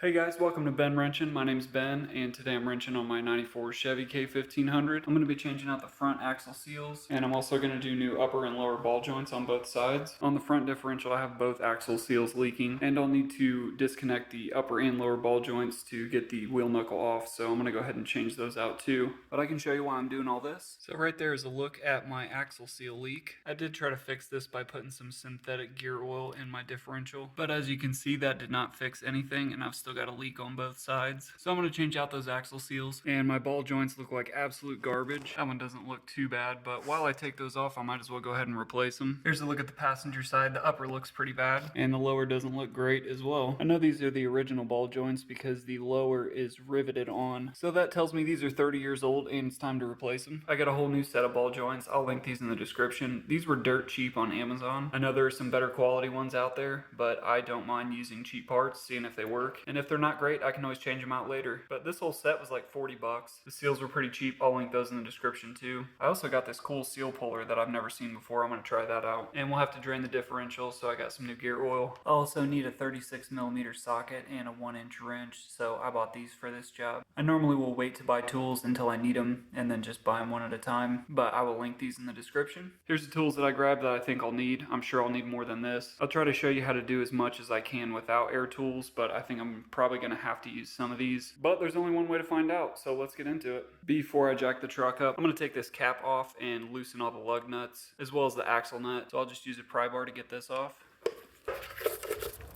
Hey guys, welcome to Ben Wrenching. My name's Ben, and today I'm wrenching on my 94 Chevy K1500. I'm going to be changing out the front axle seals, and I'm also going to do new upper and lower ball joints on both sides. On the front differential, I have both axle seals leaking, and I'll need to disconnect the upper and lower ball joints to get the wheel knuckle off, so I'm going to go ahead and change those out too. But I can show you why I'm doing all this. So right there is a look at my axle seal leak. I did try to fix this by putting some synthetic gear oil in my differential, but as you can see, that did not fix anything, and I've still got a leak on both sides. So I'm going to change out those axle seals, and my ball joints look like absolute garbage. That one doesn't look too bad, but while I take those off, I might as well go ahead and replace them. Here's a look at the passenger side. The upper looks pretty bad, and the lower doesn't look great as well. I know these are the original ball joints because the lower is riveted on, so that tells me these are 30 years old and it's time to replace them. I got a whole new set of ball joints. I'll link these in the description. These were dirt cheap on Amazon. I know there are some better quality ones out there, but I don't mind using cheap parts, seeing if they work, and if they're not great, I can always change them out later. But this whole set was like 40 bucks. The seals were pretty cheap. I'll link those in the description too. I also got this cool seal puller that I've never seen before. I'm going to try that out. And we'll have to drain the differential, so I got some new gear oil. I also need a 36mm socket and a 1-inch wrench, so I bought these for this job. I normally will wait to buy tools until I need them and then just buy them one at a time, but I will link these in the description. Here's the tools that I grabbed that I think I'll need. I'm sure I'll need more than this. I'll try to show you how to do as much as I can without air tools, but I think I'm probably going to have to use some of these. But there's only one way to find out, so let's get into it. Before I jack the truck up, I'm going to take this cap off and loosen all the lug nuts, as well as the axle nut. So I'll just use a pry bar to get this off.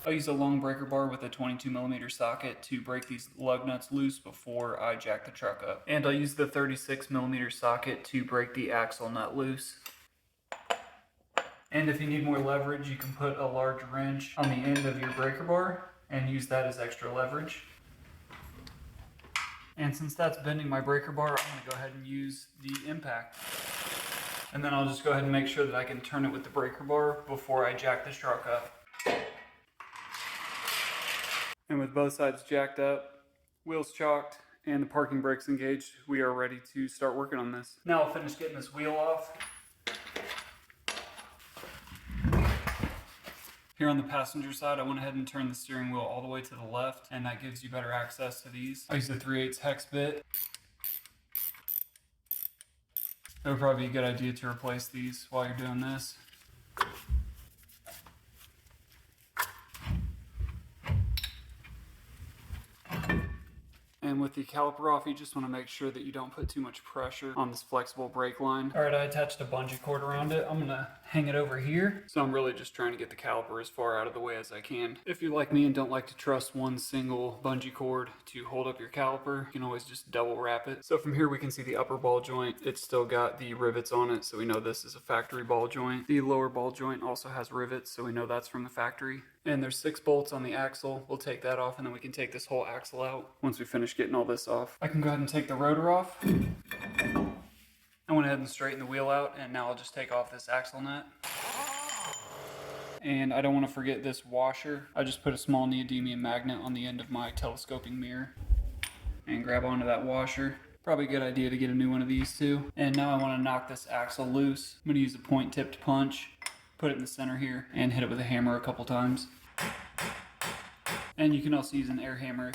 I'll use a long breaker bar with a 22mm socket to break these lug nuts loose before I jack the truck up. And I'll use the 36mm socket to break the axle nut loose. And if you need more leverage, you can put a large wrench on the end of your breaker bar and use that as extra leverage. And since that's bending my breaker bar, I'm going to go ahead and use the impact. And then I'll just go ahead and make sure that I can turn it with the breaker bar before I jack this truck up. And with both sides jacked up, wheels chalked, and the parking brakes engaged, we are ready to start working on this. Now I'll finish getting this wheel off. Here on the passenger side, I went ahead and turned the steering wheel all the way to the left, and that gives you better access to these. I use the 3/8 hex bit. It would probably be a good idea to replace these while you're doing this. And with the caliper off, you just want to make sure that you don't put too much pressure on this flexible brake line. All right, I attached a bungee cord around it. I'm gonna hang it over here. So I'm really just trying to get the caliper as far out of the way as I can. If you're like me and don't like to trust one single bungee cord to hold up your caliper, you can always just double wrap it. So from here we can see the upper ball joint. It's still got the rivets on it, so we know this is a factory ball joint. The lower ball joint also has rivets, so we know that's from the factory. And there's 6 bolts on the axle. We'll take that off and then we can take this whole axle out once we finish getting all this off. I can go ahead and take the rotor off. I went ahead and straightened the wheel out, and now I'll just take off this axle nut. And I don't want to forget this washer. I just put a small neodymium magnet on the end of my telescoping mirror and grab onto that washer. Probably a good idea to get a new one of these too. And now I want to knock this axle loose. I'm going to use a point tipped punch, put it in the center here, and hit it with a hammer a couple times. And you can also use an air hammer.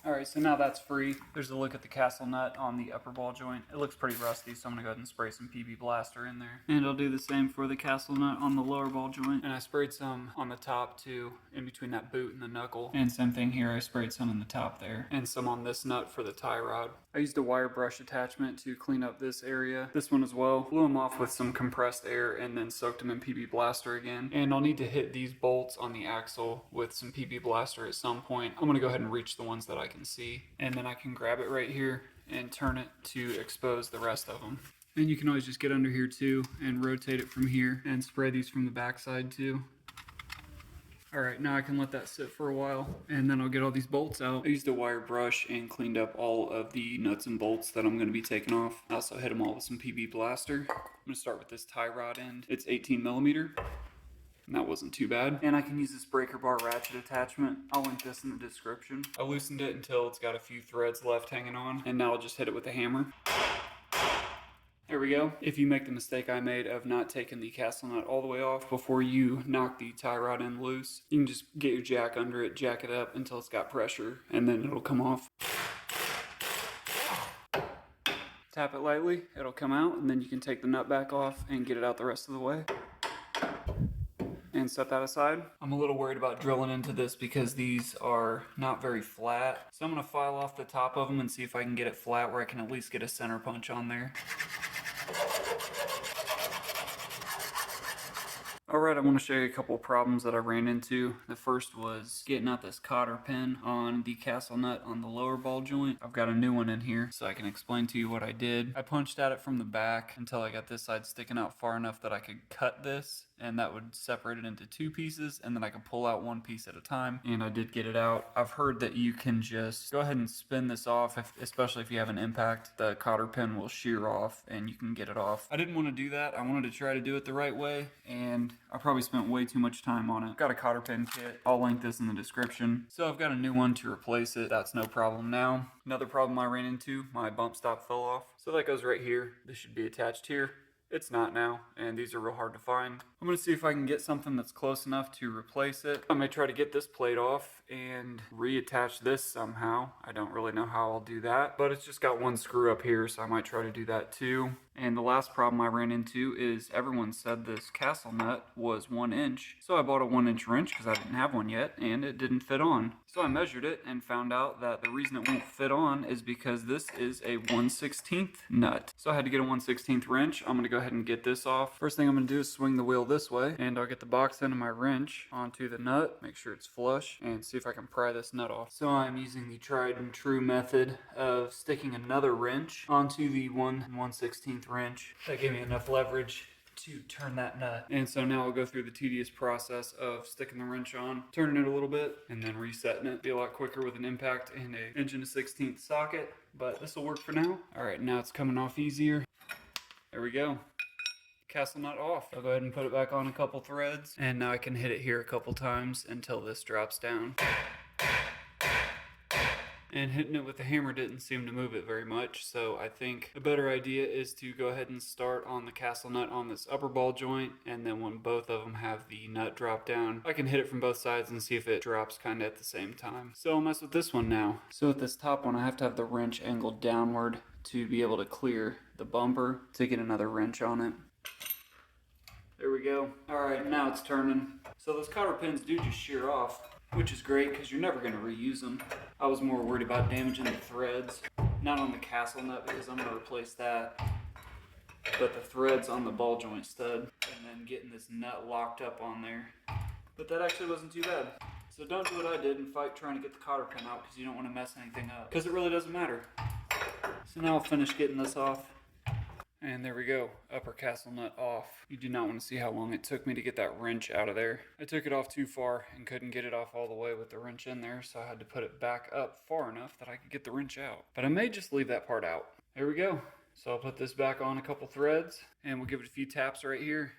Alright, so now that's free. There's a look at the castle nut on the upper ball joint. It looks pretty rusty, so I'm going to go ahead and spray some PB Blaster in there. And I'll do the same for the castle nut on the lower ball joint. And I sprayed some on the top too, in between that boot and the knuckle. And same thing here, I sprayed some on the top there. And some on this nut for the tie rod. I used a wire brush attachment to clean up this area. This one as well. Blew them off with some compressed air and then soaked them in PB Blaster again. And I'll need to hit these bolts on the axle with some PB Blaster at some point. I'm going to go ahead and reach the ones that I can see, and then I can grab it right here and turn it to expose the rest of them. And you can always just get under here too and rotate it from here and spray these from the back side too. Alright, now I can let that sit for a while, and then I'll get all these bolts out. I used a wire brush and cleaned up all of the nuts and bolts that I'm going to be taking off. I also hit them all with some PB Blaster. I'm going to start with this tie rod end. It's 18mm. And that wasn't too bad. And I can use this breaker bar ratchet attachment. I'll link this in the description. I loosened it until it's got a few threads left hanging on, and now I'll just hit it with a hammer. There There we go. If you make the mistake I made of not taking the castle nut all the way off before you knock the tie rod end loose, you can just get your jack under it, jack it up until it's got pressure, and then it'll come off. Tap it lightly, it'll come out, and then you can take the nut back off and get it out the rest of the way. And set that aside. I'm a little worried about drilling into this because these are not very flat. So I'm gonna file off the top of them and see if I can get it flat where I can at least get a center punch on there. Alright, I want to show you a couple of problems that I ran into. The first was getting out this cotter pin on the castle nut on the lower ball joint. I've got a new one in here so I can explain to you what I did. I punched at it from the back until I got this side sticking out far enough that I could cut this, and that would separate it into two pieces, and then I could pull out one piece at a time, and I did get it out. I've heard that you can just go ahead and spin this off, especially if you have an impact. The cotter pin will shear off and you can get it off. I didn't want to do that. I wanted to try to do it the right way, and I probably spent way too much time on it. Got a cotter pin kit. I'll link this in the description. So I've got a new one to replace it. That's no problem now. Another problem I ran into, my bump stop fell off. So that goes right here. This should be attached here. It's not now, and these are real hard to find. I'm gonna see if I can get something that's close enough to replace it. I may try to get this plate off and reattach this somehow. I don't really know how I'll do that, but it's just got one screw up here, so I might try to do that too. And the last problem I ran into is everyone said this castle nut was 1 inch. So I bought a 1-inch wrench because I didn't have one yet, and it didn't fit on. So I measured it and found out that the reason it won't fit on is because this is a 1/16 nut. So I had to get a 1/16 wrench. I'm gonna go ahead and get this off. First thing I'm gonna do is swing the wheel this way, and I'll get the box end of my wrench onto the nut, make sure it's flush, and see if I can pry this nut off. So I'm using the tried and true method of sticking another wrench onto the 1/16 wrench. That gave me enough leverage to turn that nut. And so now I'll go through the tedious process of sticking the wrench on, turning it a little bit, and then resetting it. Be a lot quicker with an impact and a 1/16 socket, but this will work for now. All right, now it's coming off easier. There we go. Castle nut off. I'll go ahead and put it back on a couple threads, and now I can hit it here a couple times until this drops down. And hitting it with the hammer didn't seem to move it very much, so I think a better idea is to go ahead and start on the castle nut on this upper ball joint, and then when both of them have the nut drop down, I can hit it from both sides and see if it drops kind of at the same time. So I'll mess with this one now. So with this top one, I have to have the wrench angled downward to be able to clear the bumper to get another wrench on it. There we go. All right, now it's turning. So those cotter pins do just shear off, which is great because you're never going to reuse them. I was more worried about damaging the threads, not on the castle nut because I'm going to replace that, but the threads on the ball joint stud, and then getting this nut locked up on there. But that actually wasn't too bad. So don't do what I did and fight trying to get the cotter pin out because you don't want to mess anything up, because it really doesn't matter. So now I'll finish getting this off. And there we go, upper castle nut off. You do not want to see how long it took me to get that wrench out of there. I took it off too far and couldn't get it off all the way with the wrench in there, so I had to put it back up far enough that I could get the wrench out. But I may just leave that part out. There we go. So I'll put this back on a couple threads, and we'll give it a few taps right here.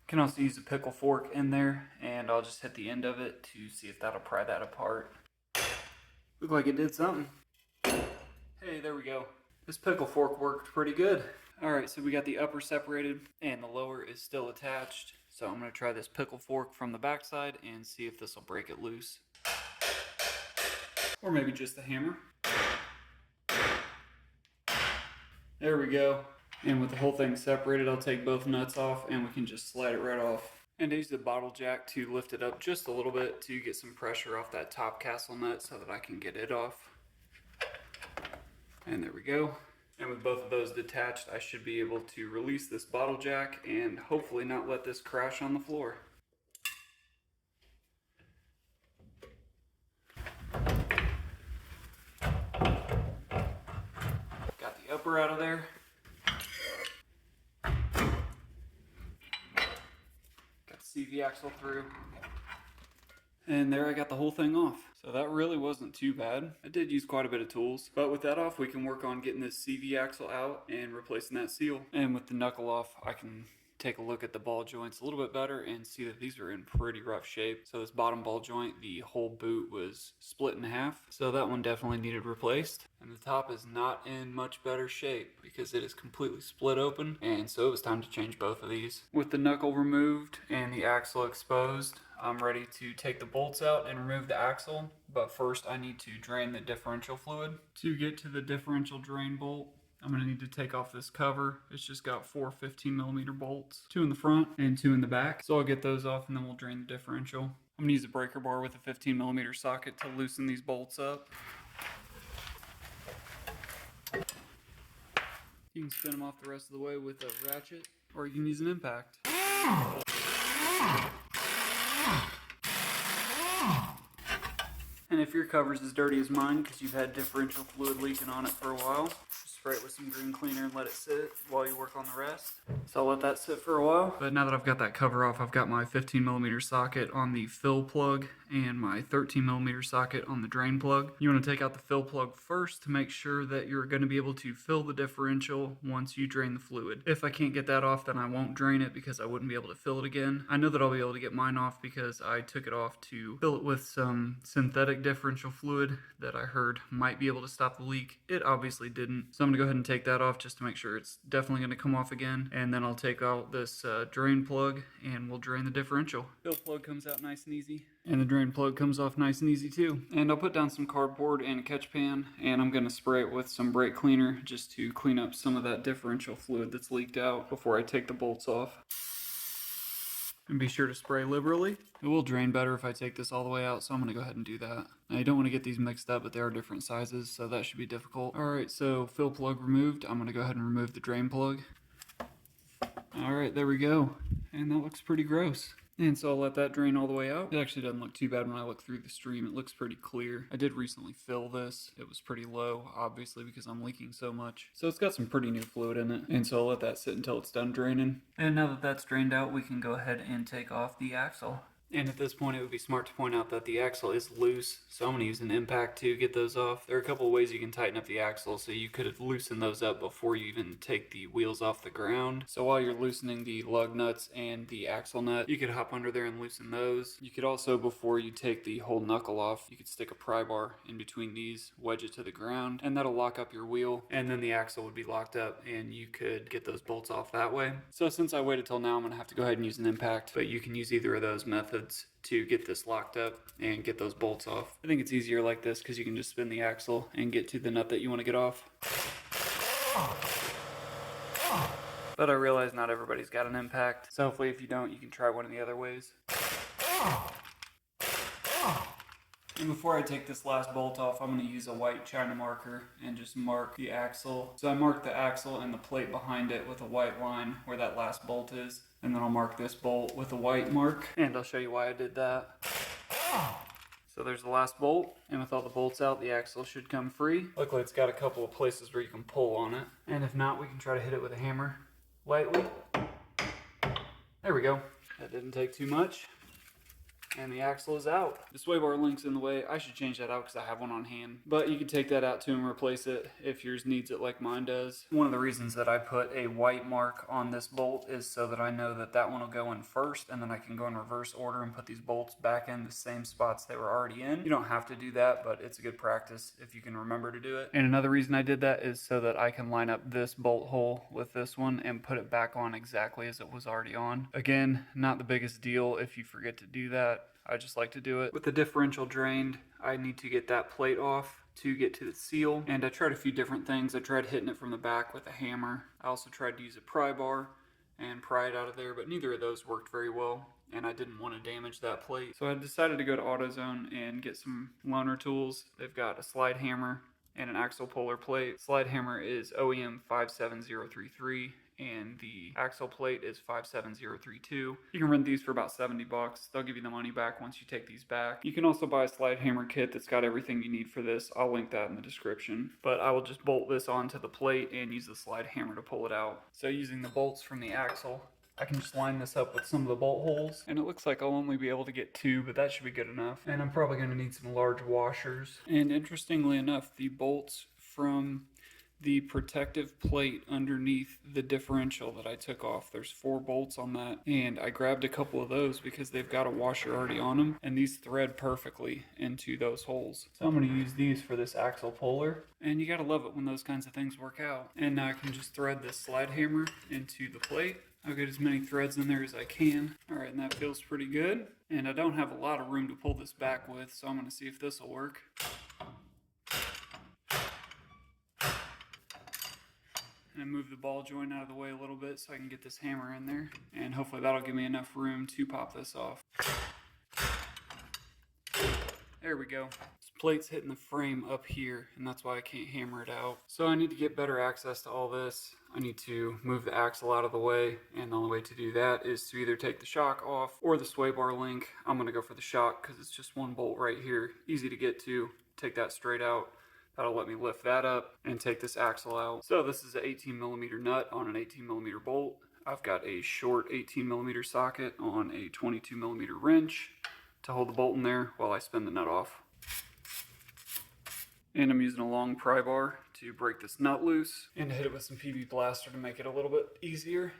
Can also use a pickle fork in there, and I'll just hit the end of it to see if that'll pry that apart. Looked like it did something. Hey, there we go. This pickle fork worked pretty good. Alright, so we got the upper separated and the lower is still attached. So I'm going to try this pickle fork from the backside and see if this will break it loose. Or maybe just the hammer. There we go. And with the whole thing separated, I'll take both nuts off and we can just slide it right off. And I use the bottle jack to lift it up just a little bit to get some pressure off that top castle nut so that I can get it off. And there we go. And with both of those detached, I should be able to release this bottle jack and hopefully not let this crash on the floor. Got the upper out of there. Got the CV axle through. And there I got the whole thing off. So that really wasn't too bad. I did use quite a bit of tools, but with that off, we can work on getting this CV axle out and replacing that seal. And with the knuckle off, I can take a look at the ball joints a little bit better and see that these are in pretty rough shape. So this bottom ball joint, the whole boot was split in half. So that one definitely needed replaced. And the top is not in much better shape because it is completely split open. And so it was time to change both of these. With the knuckle removed and the axle exposed, I'm ready to take the bolts out and remove the axle. But first I need to drain the differential fluid. To get to the differential drain bolt, I'm going to need to take off this cover. It's just got 4 15mm bolts, 2 in the front and 2 in the back. So I'll get those off and then we'll drain the differential. I'm going to use a breaker bar with a 15mm socket to loosen these bolts up. You can spin them off the rest of the way with a ratchet, or you can use an impact. And if your cover's as dirty as mine because you've had differential fluid leaking on it for a while, just spray it with some green cleaner and let it sit while you work on the rest. So I'll let that sit for a while. But now that I've got that cover off, I've got my 15mm socket on the fill plug and my 13mm socket on the drain plug. You want to take out the fill plug first to make sure that you're going to be able to fill the differential once you drain the fluid. If I can't get that off, then I won't drain it because I wouldn't be able to fill it again. I know that I'll be able to get mine off because I took it off to fill it with some synthetic differential fluid that I heard might be able to stop the leak. It obviously didn't. So I'm gonna go ahead and take that off just to make sure it's definitely gonna come off again. And then I'll take out this drain plug and we'll drain the differential. Fill plug comes out nice and easy. And the drain plug comes off nice and easy too. And I'll put down some cardboard and a catch pan and I'm gonna spray it with some brake cleaner just to clean up some of that differential fluid that's leaked out before I take the bolts off. And be sure to spray liberally. It will drain better if I take this all the way out, so I'm gonna go ahead and do that. Now you don't wanna get these mixed up, but they are different sizes, so that should be difficult. All right, so fill plug removed. I'm gonna go ahead and remove the drain plug. All right, there we go. And that looks pretty gross. And so I'll let that drain all the way out. It actually doesn't look too bad when I look through the stream. It looks pretty clear. I did recently fill this. It was pretty low, obviously, because I'm leaking so much. So it's got some pretty new fluid in it. And so I'll let that sit until it's done draining. And now that that's drained out, we can go ahead and take off the axle. And at this point, it would be smart to point out that the axle is loose, so I'm going to use an impact to get those off. There are a couple of ways you can tighten up the axle, so you could have loosened those up before you even take the wheels off the ground. So while you're loosening the lug nuts and the axle nut, you could hop under there and loosen those. You could also, before you take the whole knuckle off, you could stick a pry bar in between these, wedge it to the ground, and that'll lock up your wheel, and then the axle would be locked up, and you could get those bolts off that way. So since I waited till now, I'm going to have to go ahead and use an impact, but you can use either of those methods to get this locked up and get those bolts off. I think it's easier like this because you can just spin the axle and get to the nut that you want to get off. But I realize not everybody's got an impact, so hopefully if you don't, you can try one of the other ways. And before I take this last bolt off, I'm going to use a white China marker and just mark the axle. So I marked the axle and the plate behind it with a white line where that last bolt is. And then I'll mark this bolt with a white mark. And I'll show you why I did that. So there's the last bolt. And with all the bolts out, the axle should come free. Luckily, it's got a couple of places where you can pull on it. And if not, we can try to hit it with a hammer lightly. There we go. That didn't take too much. And the axle is out. The sway bar link's in the way. I should change that out because I have one on hand. But you can take that out too and replace it if yours needs it like mine does. One of the reasons that I put a white mark on this bolt is so that I know that that one will go in first and then I can go in reverse order and put these bolts back in the same spots they were already in. You don't have to do that, but it's a good practice if you can remember to do it. And another reason I did that is so that I can line up this bolt hole with this one and put it back on exactly as it was already on. Again, not the biggest deal if you forget to do that. I just like to do it. With the differential drained, I need to get that plate off to get to the seal. And I tried a few different things. I tried hitting it from the back with a hammer. I also tried to use a pry bar and pry it out of there, but neither of those worked very well. And I didn't want to damage that plate. So I decided to go to AutoZone and get some loaner tools. They've got a slide hammer and an axle puller plate. Slide hammer is OEM 57033. And the axle plate is 57032. You can rent these for about 70 bucks. They'll give you the money back once you take these back. You can also buy a slide hammer kit that's got everything you need for this. I'll link that in the description. But I will just bolt this onto the plate and use the slide hammer to pull it out. So using the bolts from the axle, I can just line this up with some of the bolt holes. And it looks like I'll only be able to get 2, but that should be good enough. And I'm probably going to need some large washers. And interestingly enough, the bolts from the protective plate underneath the differential that I took off. There's 4 bolts on that, and I grabbed a couple of those because they've got a washer already on them, and these thread perfectly into those holes. So I'm going to use these for this axle puller, and you got to love it when those kinds of things work out. And now I can just thread this slide hammer into the plate. I'll get as many threads in there as I can. Alright, and that feels pretty good. And I don't have a lot of room to pull this back with, so I'm going to see if this will work. And move the ball joint out of the way a little bit so I can get this hammer in there, and hopefully that'll give me enough room to pop this off. There we go. This plate's hitting the frame up here, and that's why I can't hammer it out. So I need to get better access to all this. I need to move the axle out of the way, and the only way to do that is to either take the shock off or the sway bar link. I'm going to go for the shock because it's just one bolt right here, easy to get to. Take that straight out. That'll let me lift that up and take this axle out. So this is an 18mm nut on an 18mm bolt. I've got a short 18mm socket on a 22mm wrench to hold the bolt in there while I spin the nut off. And I'm using a long pry bar to break this nut loose and hit it with some PB Blaster to make it a little bit easier.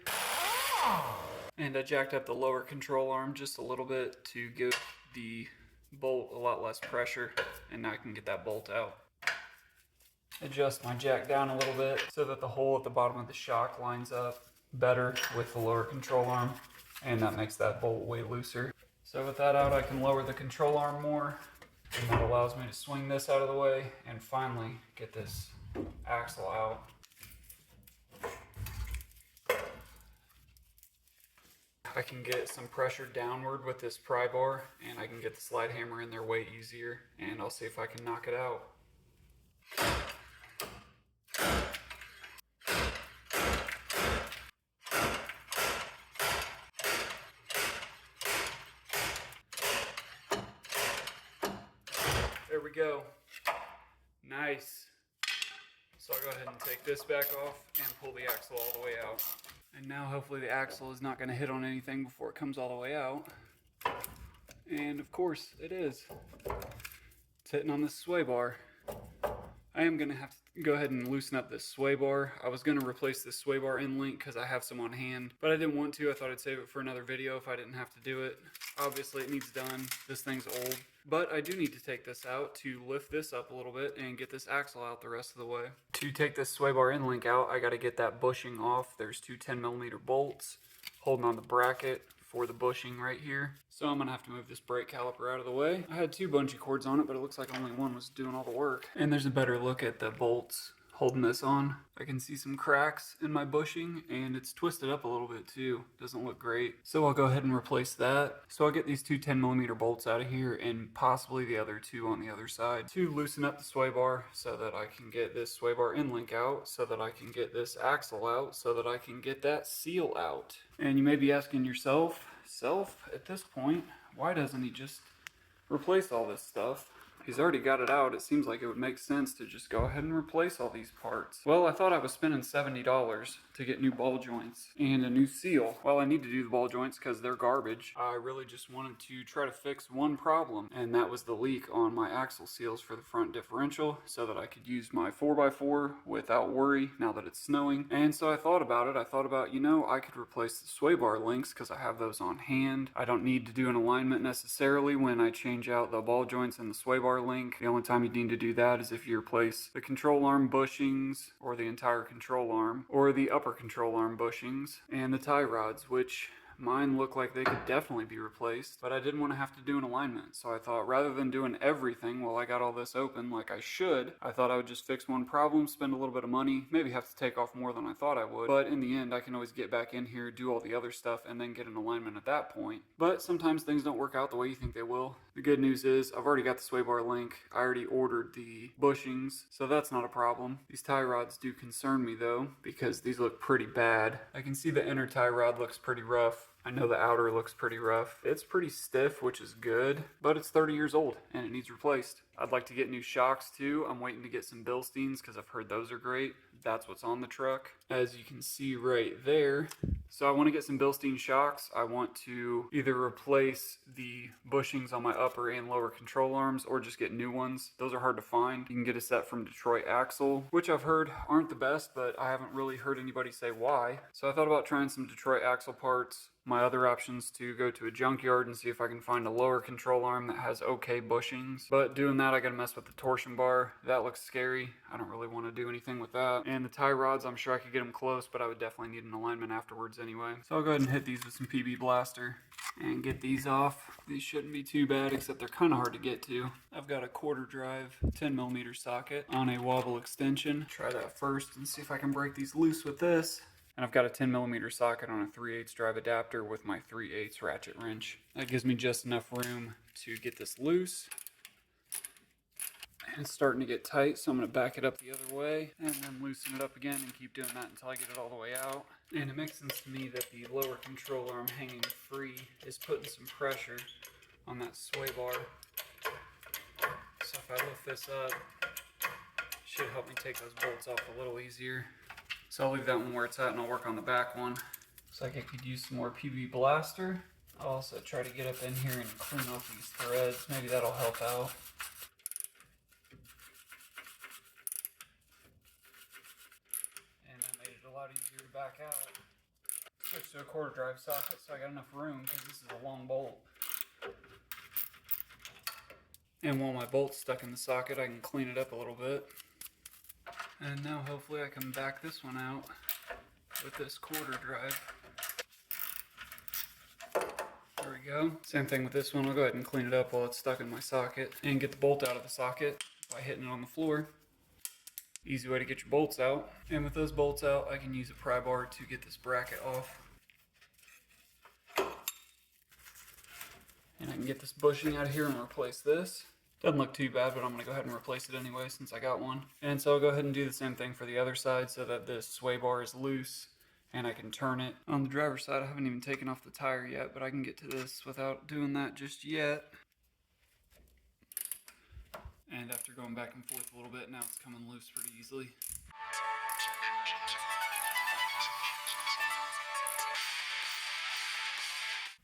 And I jacked up the lower control arm just a little bit to give the bolt a lot less pressure, and now I can get that bolt out. Adjust my jack down a little bit so that the hole at the bottom of the shock lines up better with the lower control arm, and that makes that bolt way looser. So with that out, I can lower the control arm more, and that allows me to swing this out of the way and finally get this axle out. I can get some pressure downward with this pry bar, and I can get the slide hammer in there way easier, and I'll see if I can knock it out. There we go. Nice. So I'll go ahead and take this back off and pull the axle all the way out. And now hopefully the axle is not going to hit on anything before it comes all the way out. And of course it is. It's hitting on this sway bar. I am going to have to go ahead and loosen up this sway bar. I was going to replace this sway bar end link because I have some on hand, but I didn't want to. I thought I'd save it for another video if I didn't have to do it. Obviously it needs done. This thing's old. But I do need to take this out to lift this up a little bit and get this axle out the rest of the way. To take this sway bar end link out, I got to get that bushing off. There's 2 10mm bolts holding on the bracket for the bushing right here. So I'm gonna have to move this brake caliper out of the way. I had 2 bungee cords on it, but it looks like only one was doing all the work. And there's a better look at the bolts holding this on. I can see some cracks in my bushing, and it's twisted up a little bit too. Doesn't look great. So I'll go ahead and replace that. So I'll get these 2 10mm bolts out of here and possibly the other 2 on the other side to loosen up the sway bar so that I can get this sway bar end link out, so that I can get this axle out, so that I can get that seal out. And you may be asking yourself, at this point, why doesn't he just replace all this stuff? He's already got it out. It seems like it would make sense to just go ahead and replace all these parts. Well, I thought I was spending $70 to get new ball joints and a new seal. Well, I need to do the ball joints because they're garbage. I really just wanted to try to fix one problem, and that was the leak on my axle seals for the front differential so that I could use my 4x4 without worry now that it's snowing. And so I thought about it. I thought about, you know, I could replace the sway bar links because I have those on hand. I don't need to do an alignment necessarily when I change out the ball joints and the sway bar link. The only time you need to do that is if you replace the control arm bushings or the entire control arm or the upper control arm bushings and the tie rods, which mine look like they could definitely be replaced, but I didn't want to have to do an alignment. So I thought rather than doing everything while I got all this open like I should, I thought I would just fix one problem, spend a little bit of money, maybe have to take off more than I thought I would. But in the end, I can always get back in here, do all the other stuff, and then get an alignment at that point. But sometimes things don't work out the way you think they will. The good news is I've already got the sway bar link. I already ordered the bushings, so that's not a problem. These tie rods do concern me though, because these look pretty bad. I can see the inner tie rod looks pretty rough. I know the outer looks pretty rough. It's pretty stiff, which is good, but it's 30 years old and it needs replaced. I'd like to get new shocks too. I'm waiting to get some Bilsteins because I've heard those are great. that's what's on the truck, as you can see right there. So I want to get some Bilstein shocks. I want to either replace the bushings on my upper and lower control arms or just get new ones. Those are hard to find. You can get a set from Detroit Axle, which I've heard aren't the best, but I haven't really heard anybody say why. So I thought about trying some Detroit Axle parts. My other options to go to a junkyard and see if I can find a lower control arm that has okay bushings. But doing that, I gotta mess with the torsion bar. That looks scary. I don't really want to do anything with that. And the tie rods, I'm sure I could get them close, but I would definitely need an alignment afterwards anyway. So I'll go ahead and hit these with some PB Blaster and get these off. These shouldn't be too bad, except they're kind of hard to get to. I've got a quarter drive 10mm socket on a wobble extension. Try that first and see if I can break these loose with this. And I've got a 10mm socket on a 3/8 drive adapter with my 3/8 ratchet wrench. That gives me just enough room to get this loose. And it's starting to get tight, so I'm going to back it up the other way and then loosen it up again and keep doing that until I get it all the way out. And it makes sense to me that the lower control arm hanging free is putting some pressure on that sway bar. So if I lift this up, it should help me take those bolts off a little easier. So I'll leave that one where it's at and I'll work on the back one. Looks like I could use some more PB Blaster. I'll also try to get up in here and clean off these threads. Maybe that'll help out. And that made it a lot easier to back out. Switch to a quarter drive socket so I got enough room because this is a long bolt. And while my bolt's stuck in the socket, I can clean it up a little bit. And now hopefully I can back this one out with this quarter drive. There we go. Same thing with this one. I'll go ahead and clean it up while it's stuck in my socket and get the bolt out of the socket by hitting it on the floor. Easy way to get your bolts out. And with those bolts out, I can use a pry bar to get this bracket off. And I can get this bushing out of here and replace this. Doesn't look too bad, but I'm going to go ahead and replace it anyway since I got one. And so I'll go ahead and do the same thing for the other side so that this sway bar is loose and I can turn it. On the driver's side, I haven't even taken off the tire yet, but I can get to this without doing that just yet. And after going back and forth a little bit, now it's coming loose pretty easily.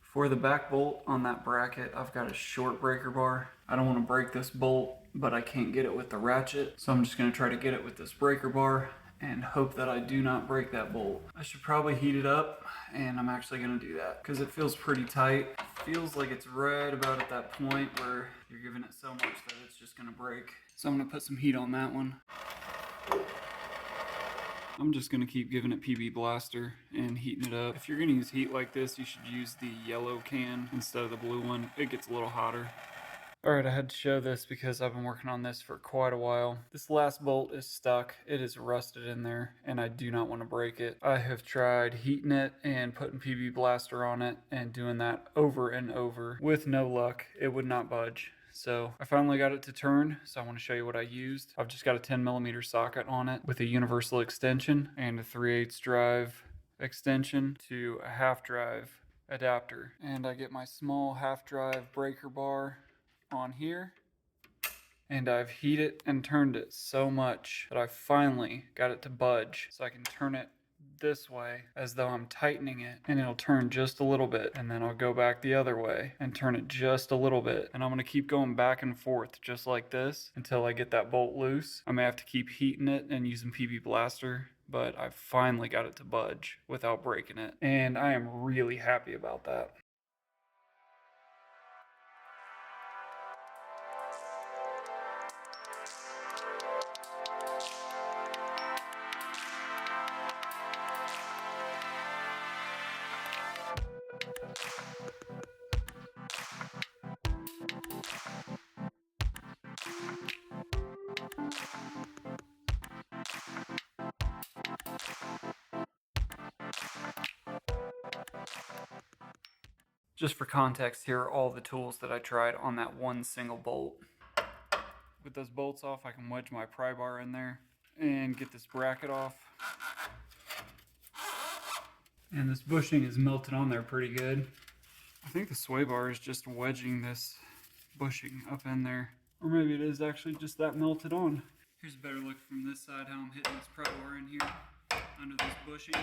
For the back bolt on that bracket, I've got a short breaker bar. I don't want to break this bolt, but I can't get it with the ratchet. So I'm just going to try to get it with this breaker bar and hope that I do not break that bolt. I should probably heat it up, and I'm actually going to do that because it feels pretty tight. It feels like it's right about at that point where you're giving it so much that it's just going to break. So I'm going to put some heat on that one. I'm just going to keep giving it PB Blaster and heating it up. If you're going to use heat like this, you should use the yellow can instead of the blue one. It gets a little hotter. Alright, I had to show this because I've been working on this for quite a while. This last bolt is stuck. It is rusted in there and I do not want to break it. I have tried heating it and putting PB Blaster on it and doing that over and over with no luck. It would not budge. So I finally got it to turn, so I want to show you what I used. I've just got a 10mm socket on it with a universal extension and a 3/8 drive extension to a half drive adapter. And I get my small half drive breaker bar on here. And I've heated and turned it so much that I finally got it to budge. So I can turn it this way as though I'm tightening it, and it'll turn just a little bit, and then I'll go back the other way and turn it just a little bit, and I'm going to keep going back and forth just like this until I get that bolt loose. I may have to keep heating it and using PB Blaster, but I finally got it to budge without breaking it, and I am really happy about that. Just for context, here are all the tools that I tried on that one single bolt. With those bolts off, I can wedge my pry bar in there and get this bracket off. And this bushing is melted on there pretty good. I think the sway bar is just wedging this bushing up in there. Or maybe it is actually just that melted on. Here's a better look from this side, how I'm hitting this pry bar in here under this bushing.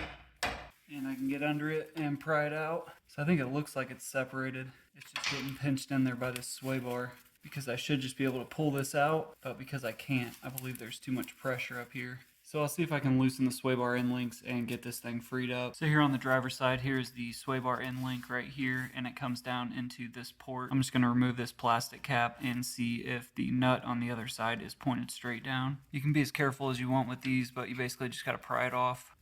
And I can get under it and pry it out. So I think it looks like it's separated. It's just getting pinched in there by this sway bar, because I should just be able to pull this out, but because I can't, I believe there's too much pressure up here. So I'll see if I can loosen the sway bar end links and get this thing freed up. So here on the driver's side, here's the sway bar end link right here, and it comes down into this port. I'm just gonna remove this plastic cap and see if the nut on the other side is pointed straight down. You can be as careful as you want with these, but you basically just gotta pry it off.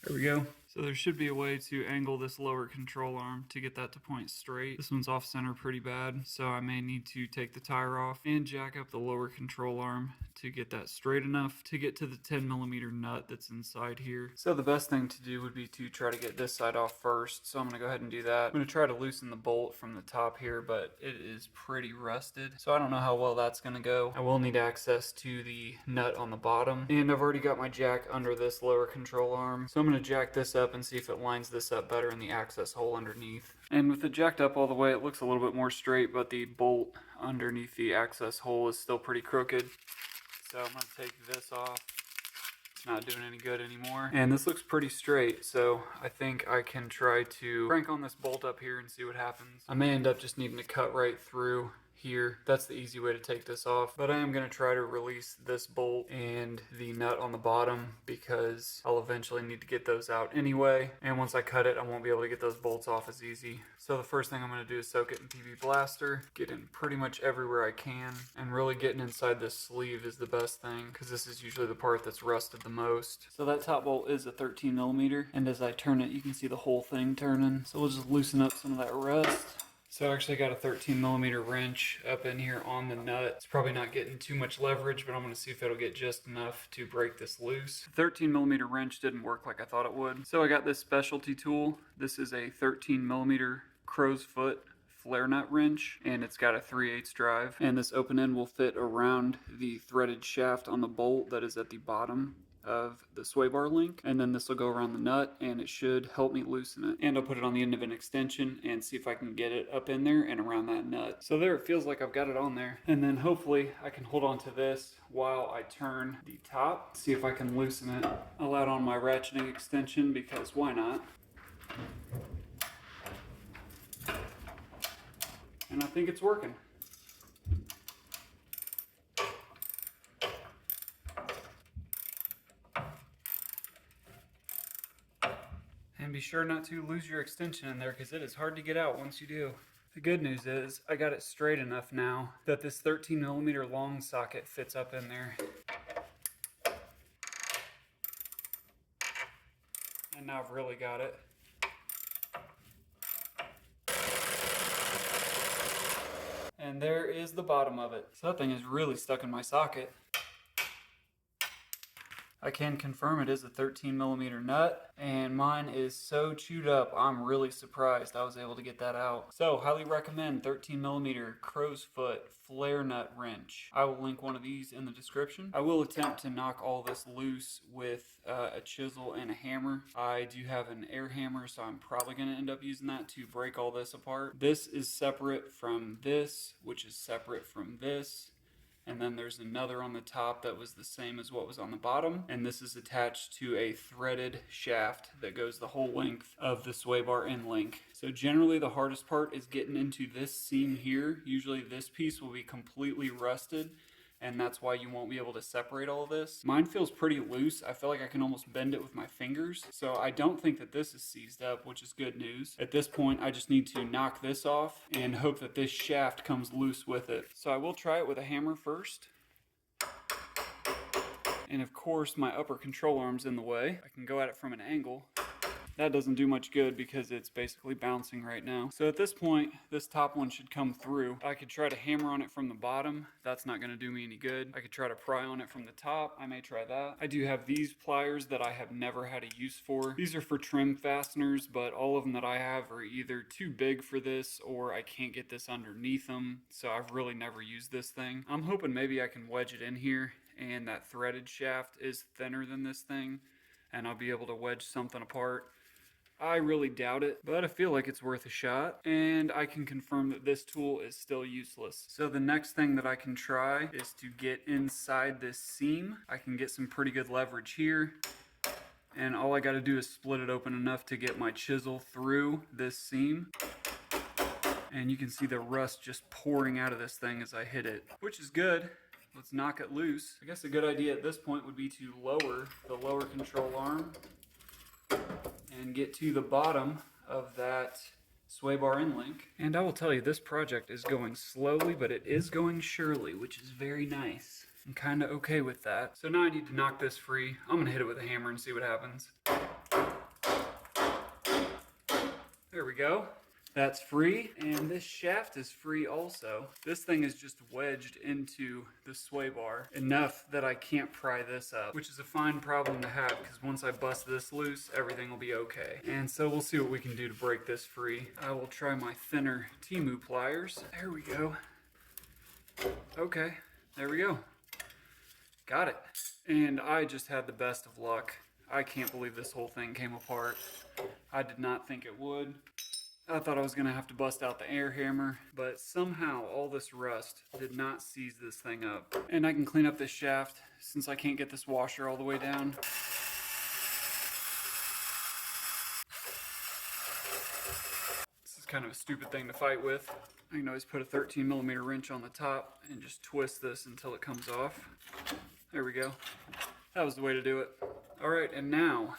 There we go. So there should be a way to angle this lower control arm to get that to point straight. This one's off center pretty bad, so I may need to take the tire off and jack up the lower control arm to get that straight enough to get to the 10mm nut that's inside here. So the best thing to do would be to try to get this side off first. So I'm gonna go ahead and do that. I'm gonna try to loosen the bolt from the top here, but it is pretty rusted. So I don't know how well that's gonna go. I will need access to the nut on the bottom, and I've already got my jack under this lower control arm. So I'm gonna jack this up and see if it lines this up better in the access hole underneath. And with it jacked up all the way, it looks a little bit more straight, but the bolt underneath the access hole is still pretty crooked. So I'm gonna take this off. It's not doing any good anymore. And this looks pretty straight, so I think I can try to crank on this bolt up here and see what happens. I may end up just needing to cut right through here. That's the easy way to take this off, but I am going to try to release this bolt and the nut on the bottom, because I'll eventually need to get those out anyway, and once I cut it I won't be able to get those bolts off as easy. So the first thing I'm going to do is soak it in PB Blaster, get in pretty much everywhere I can, and really getting inside this sleeve is the best thing, because this is usually the part that's rusted the most. So that top bolt is a 13mm, and as I turn it you can see the whole thing turning, so we'll just loosen up some of that rust. So I actually got a 13mm wrench up in here on the nut. It's probably not getting too much leverage, but I'm going to see if it'll get just enough to break this loose. The 13mm wrench didn't work like I thought it would. So I got this specialty tool. This is a 13mm crow's foot flare nut wrench, and it's got a 3/8 drive. And this open end will fit around the threaded shaft on the bolt that is at the bottom of the sway bar link, and then this will go around the nut and it should help me loosen it. And I'll put it on the end of an extension and see if I can get it up in there and around that nut. So there, it feels like I've got it on there, and then hopefully I can hold on to this while I turn the top, see if I can loosen it. I'll add on my ratcheting extension, because why not? And I think it's working. And be sure not to lose your extension in there, because it is hard to get out once you do. The good news is I got it straight enough now that this 13mm long socket fits up in there. And now I've really got it. And there is the bottom of it. So that thing is really stuck in my socket. I can confirm it is a 13mm nut, and mine is so chewed up, I'm really surprised I was able to get that out. So, highly recommend 13mm crow's foot flare nut wrench. I will link one of these in the description. I will attempt to knock all this loose with a chisel and a hammer. I do have an air hammer, so I'm probably going to end up using that to break all this apart. This is separate from this, which is separate from this. And then there's another on the top that was the same as what was on the bottom. And this is attached to a threaded shaft that goes the whole length of the sway bar end link. So generally the hardest part is getting into this seam here. Usually this piece will be completely rusted, and that's why you won't be able to separate all of this. Mine feels pretty loose. I feel like I can almost bend it with my fingers. So I don't think that this is seized up, which is good news. At this point, I just need to knock this off and hope that this shaft comes loose with it. So I will try it with a hammer first. And of course, my upper control arm's in the way. I can go at it from an angle. That doesn't do much good because it's basically bouncing right now. So at this point, this top one should come through. I could try to hammer on it from the bottom. That's not gonna do me any good. I could try to pry on it from the top. I may try that. I do have these pliers that I have never had a use for. These are for trim fasteners, but all of them that I have are either too big for this or I can't get this underneath them. So I've really never used this thing. I'm hoping maybe I can wedge it in here, and that threaded shaft is thinner than this thing, and I'll be able to wedge something apart. I really doubt it, but I feel like it's worth a shot, and I can confirm that this tool is still useless. So the next thing that I can try is to get inside this seam. I can get some pretty good leverage here, and all I gotta do is split it open enough to get my chisel through this seam. And you can see the rust just pouring out of this thing as I hit it, which is good. Let's knock it loose. I guess a good idea at this point would be to lower the lower control arm and get to the bottom of that sway bar end link. And I will tell you, this project is going slowly, but it is going surely, which is very nice. I'm kind of okay with that. So now I need to knock this free. I'm gonna hit it with a hammer and see what happens. There we go. That's free, and this shaft is free also. This thing is just wedged into the sway bar enough that I can't pry this up, which is a fine problem to have because once I bust this loose, everything will be okay. And so we'll see what we can do to break this free. I will try my thinner Temu pliers. There we go. Okay, there we go. Got it. And I just had the best of luck. I can't believe this whole thing came apart. I did not think it would. I thought I was gonna have to bust out the air hammer, but somehow all this rust did not seize this thing up. And I can clean up this shaft since I can't get this washer all the way down. This is kind of a stupid thing to fight with. I can always put a 13mm wrench on the top and just twist this until it comes off. There we go. That was the way to do it. All right, and now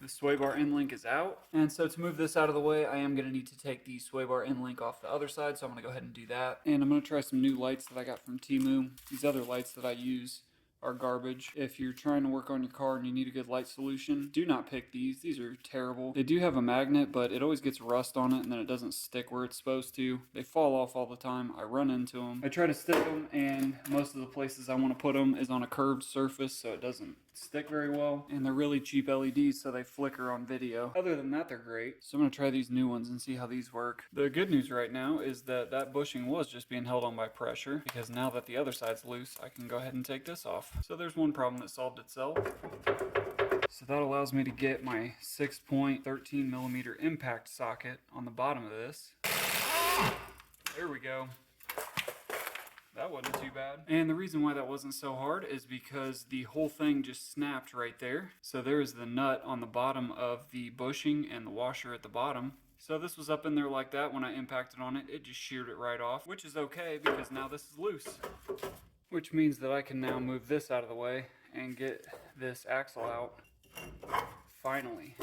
the sway bar end link is out. And so to move this out of the way, I am gonna need to take the sway bar end link off the other side. So I'm gonna go ahead and do that. And I'm gonna try some new lights that I got from Temu. These other lights that I use are garbage. If you're trying to work on your car and you need a good light solution, do not pick these. These are terrible. They do have a magnet, but it always gets rust on it and then it doesn't stick where it's supposed to. They fall off all the time. I run into them. I try to stick them, and most of the places I want to put them is on a curved surface so it doesn't stick very well. And they're really cheap LEDs, so they flicker on video. Other than that, they're great. So I'm gonna try these new ones and see how these work. The good news right now is that that bushing was just being held on by pressure, because now that the other side's loose, I can go ahead and take this off. So there's one problem that solved itself. So that allows me to get my 6.13mm impact socket on the bottom of this. There we go. That wasn't too bad. And the reason why that wasn't so hard is because the whole thing just snapped right there. So there is the nut on the bottom of the bushing and the washer at the bottom. So this was up in there like that. When I impacted on it, it just sheared it right off, which is okay because now this is loose. Which means that I can now move this out of the way and get this axle out. Finally.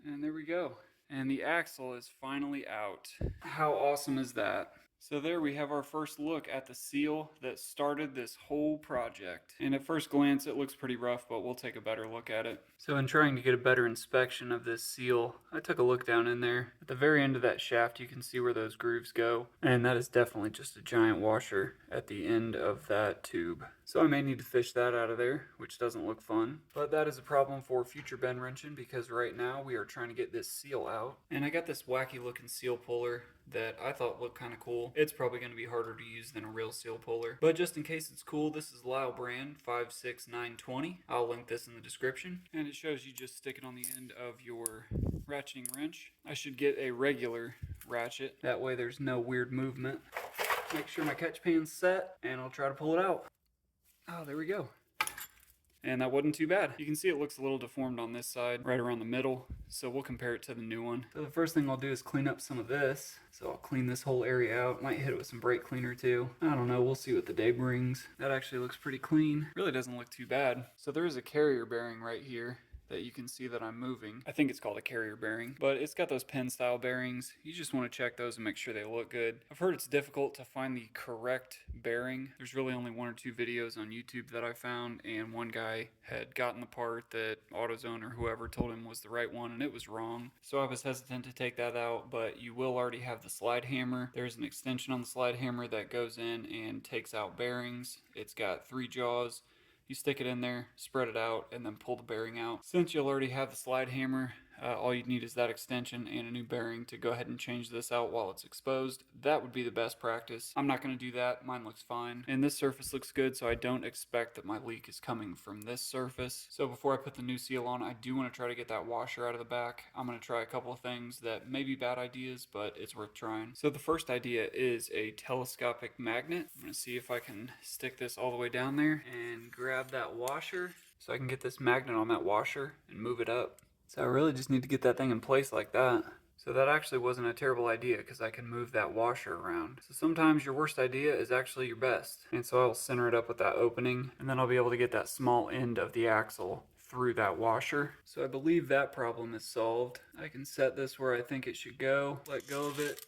And there we go. And the axle is finally out. How awesome is that? So there we have our first look at the seal that started this whole project. And at first glance it looks pretty rough, but we'll take a better look at it. So in trying to get a better inspection of this seal, I took a look down in there. At the very end of that shaft you can see where those grooves go. And that is definitely just a giant washer at the end of that tube. So I may need to fish that out of there, which doesn't look fun. But that is a problem for future bend wrenching because right now we are trying to get this seal out. And I got this wacky looking seal puller that I thought looked kind of cool. It's probably going to be harder to use than a real seal puller. But just in case it's cool, this is Lyle brand 56920. I'll link this in the description. And it shows you just stick it on the end of your ratcheting wrench. I should get a regular ratchet. That way there's no weird movement. Make sure my catch pan's set and I'll try to pull it out. Oh, there we go. And that wasn't too bad. You can see it looks a little deformed on this side, right around the middle. So we'll compare it to the new one. So the first thing I'll do is clean up some of this. So I'll clean this whole area out. Might hit it with some brake cleaner too. I don't know, we'll see what the day brings. That actually looks pretty clean. Really doesn't look too bad. So there is a carrier bearing right here that you can see that I'm moving. I think it's called a carrier bearing, but it's got those pin style bearings. You just want to check those and make sure they look good. I've heard it's difficult to find the correct bearing. There's really only one or two videos on YouTube that I found, and one guy had gotten the part that AutoZone or whoever told him was the right one, and it was wrong. So I was hesitant to take that out, but you will already have the slide hammer. There's an extension on the slide hammer that goes in and takes out bearings. It's got 3 jaws. You stick it in there, spread it out, and then pull the bearing out. Since you'll already have the slide hammer, all you need is that extension and a new bearing to go ahead and change this out while it's exposed. That would be the best practice. I'm not going to do that. Mine looks fine. And this surface looks good, so I don't expect that my leak is coming from this surface. So before I put the new seal on, I do want to try to get that washer out of the back. I'm going to try a couple of things that may be bad ideas, but it's worth trying. So the first idea is a telescopic magnet. I'm going to see if I can stick this all the way down there and grab that washer so I can get this magnet on that washer and move it up. So I really just need to get that thing in place like that. So that actually wasn't a terrible idea because I can move that washer around. So sometimes your worst idea is actually your best. And so I'll center it up with that opening, and then I'll be able to get that small end of the axle through that washer. So I believe that problem is solved. I can set this where I think it should go, let go of it,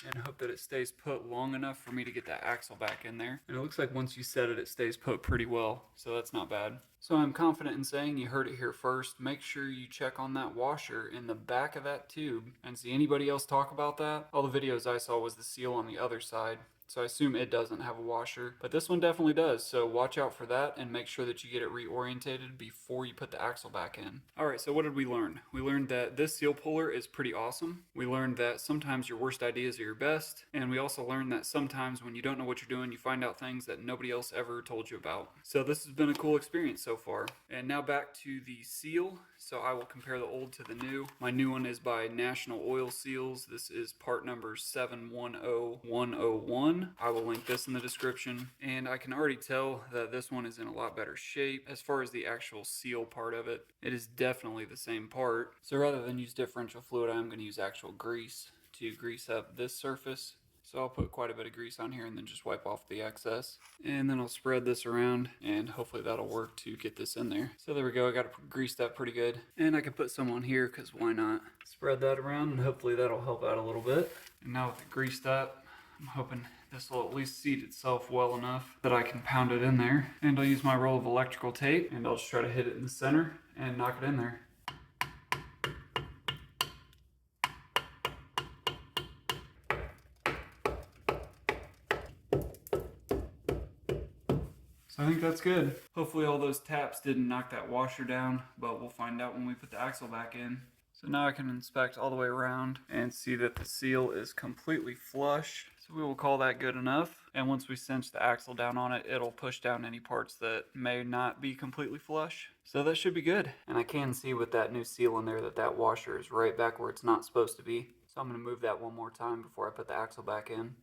and hope that it stays put long enough for me to get that axle back in there. And it looks like once you set it, it stays put pretty well, so that's not bad. So I'm confident in saying you heard it here first. Make sure you check on that washer in the back of that tube and see anybody else talk about that. All the videos I saw was the seal on the other side. So I assume it doesn't have a washer, but this one definitely does. So watch out for that and make sure that you get it reorientated before you put the axle back in. All right, so what did we learn? We learned that this seal puller is pretty awesome. We learned that sometimes your worst ideas are your best. And we also learned that sometimes when you don't know what you're doing, you find out things that nobody else ever told you about. So this has been a cool experience so far. And now back to the seal. So I will compare the old to the new. My new one is by National Oil Seals. This is part number 710101. I will link this in the description, and I can already tell that this one is in a lot better shape as far as the actual seal part of it. It is definitely the same part. So rather than use differential fluid, I'm going to use actual grease to grease up this surface. So I'll put quite a bit of grease on here and then just wipe off the excess. And then I'll spread this around and hopefully that'll work to get this in there. So there we go, I got it greased up pretty good. And I can put some on here because why not? Spread that around and hopefully that'll help out a little bit. And now with it greased up, I'm hoping this will at least seat itself well enough that I can pound it in there. And I'll use my roll of electrical tape and I'll just try to hit it in the center and knock it in there. So I think that's good. Hopefully all those taps didn't knock that washer down, but we'll find out when we put the axle back in. So now I can inspect all the way around and see that the seal is completely flush. So we will call that good enough. And once we cinch the axle down on it, it'll push down any parts that may not be completely flush. So that should be good. And I can see with that new seal in there that that washer is right back where it's not supposed to be. So I'm gonna move that one more time before I put the axle back in.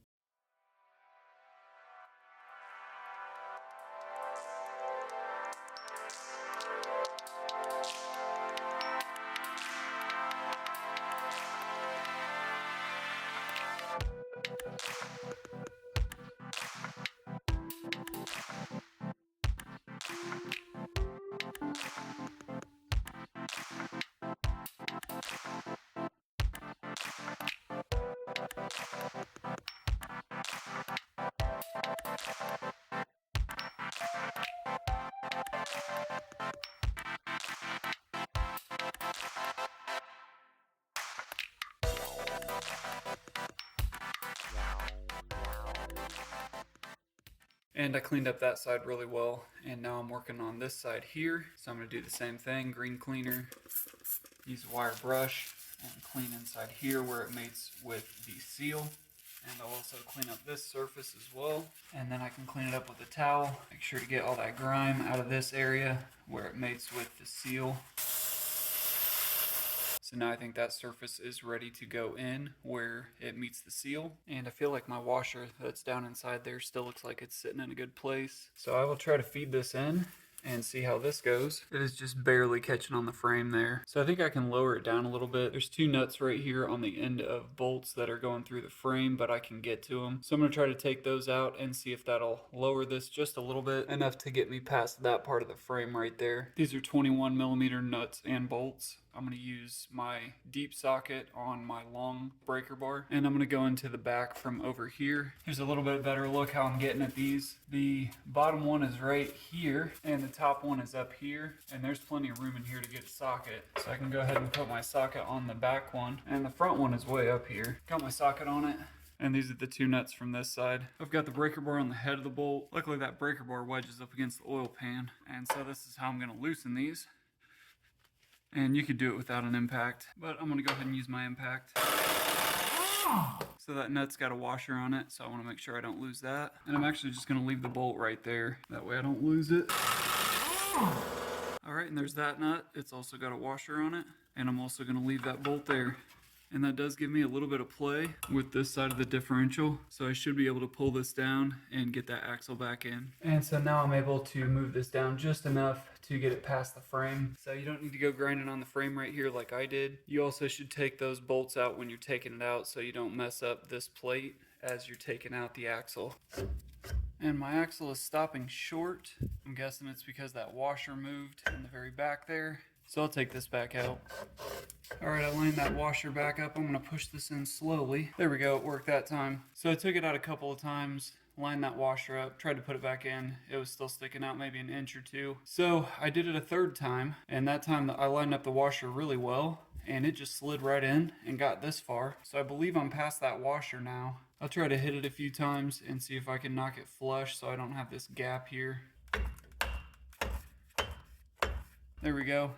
And I cleaned up that side really well, and now I'm working on this side here. So I'm gonna do the same thing, green cleaner, use a wire brush, and clean inside here where it mates with the seal. And I'll also clean up this surface as well. And then I can clean it up with a towel. Make sure to get all that grime out of this area where it mates with the seal. So now I think that surface is ready to go in where it meets the seal. And I feel like my washer that's down inside there still looks like it's sitting in a good place. So I will try to feed this in and see how this goes. It is just barely catching on the frame there. So I think I can lower it down a little bit. There's two nuts right here on the end of bolts that are going through the frame, but I can get to them. So I'm gonna try to take those out and see if that'll lower this just a little bit, enough to get me past that part of the frame right there. These are 21mm nuts and bolts. I'm gonna use my deep socket on my long breaker bar, and I'm gonna go into the back from over here. Here's a little bit better look how I'm getting at these. The bottom one is right here, and the top one is up here, and there's plenty of room in here to get a socket. So I can go ahead and put my socket on the back one, and the front one is way up here. Got my socket on it. And these are the two nuts from this side. I've got the breaker bar on the head of the bolt. Luckily that breaker bar wedges up against the oil pan, and so this is how I'm gonna loosen these. And you could do it without an impact, but I'm gonna go ahead and use my impact. So that nut's got a washer on it, so I wanna make sure I don't lose that. And I'm actually just gonna leave the bolt right there. That way I don't lose it. All right, and there's that nut. It's also got a washer on it. And I'm also gonna leave that bolt there. And that does give me a little bit of play with this side of the differential. So I should be able to pull this down and get that axle back in. And so now I'm able to move this down just enough to get it past the frame. So you don't need to go grinding on the frame right here like I did. You also should take those bolts out when you're taking it out so you don't mess up this plate as you're taking out the axle. And my axle is stopping short. I'm guessing it's because that washer moved in the very back there. So I'll take this back out. All right, I lined that washer back up. I'm gonna push this in slowly. There we go, it worked that time. So I took it out a couple of times, lined that washer up, tried to put it back in. It was still sticking out maybe an inch or two. So I did it a third time, and that time I lined up the washer really well, and it just slid right in and got this far. So I believe I'm past that washer now. I'll try to hit it a few times and see if I can knock it flush so I don't have this gap here. There we go.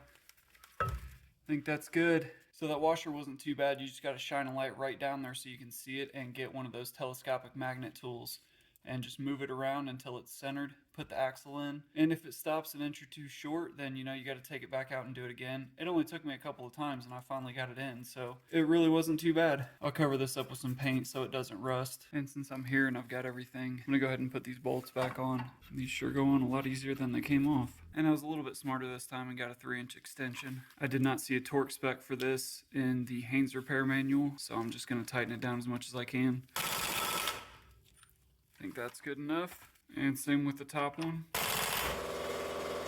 I think that's good. So that washer wasn't too bad. You just got to shine a light right down there so you can see it and get one of those telescopic magnet tools and just move it around until it's centered. Put the axle in. And if it stops an inch or two short, then you know you got to take it back out and do it again. It only took me a couple of times and I finally got it in. So it really wasn't too bad. I'll cover this up with some paint so it doesn't rust. And since I'm here and I've got everything, I'm gonna go ahead and put these bolts back on. These sure go on a lot easier than they came off. And I was a little bit smarter this time and got a 3-inch extension. I did not see a torque spec for this in the Haynes repair manual, so I'm just gonna tighten it down as much as I can. I think that's good enough. And same with the top one.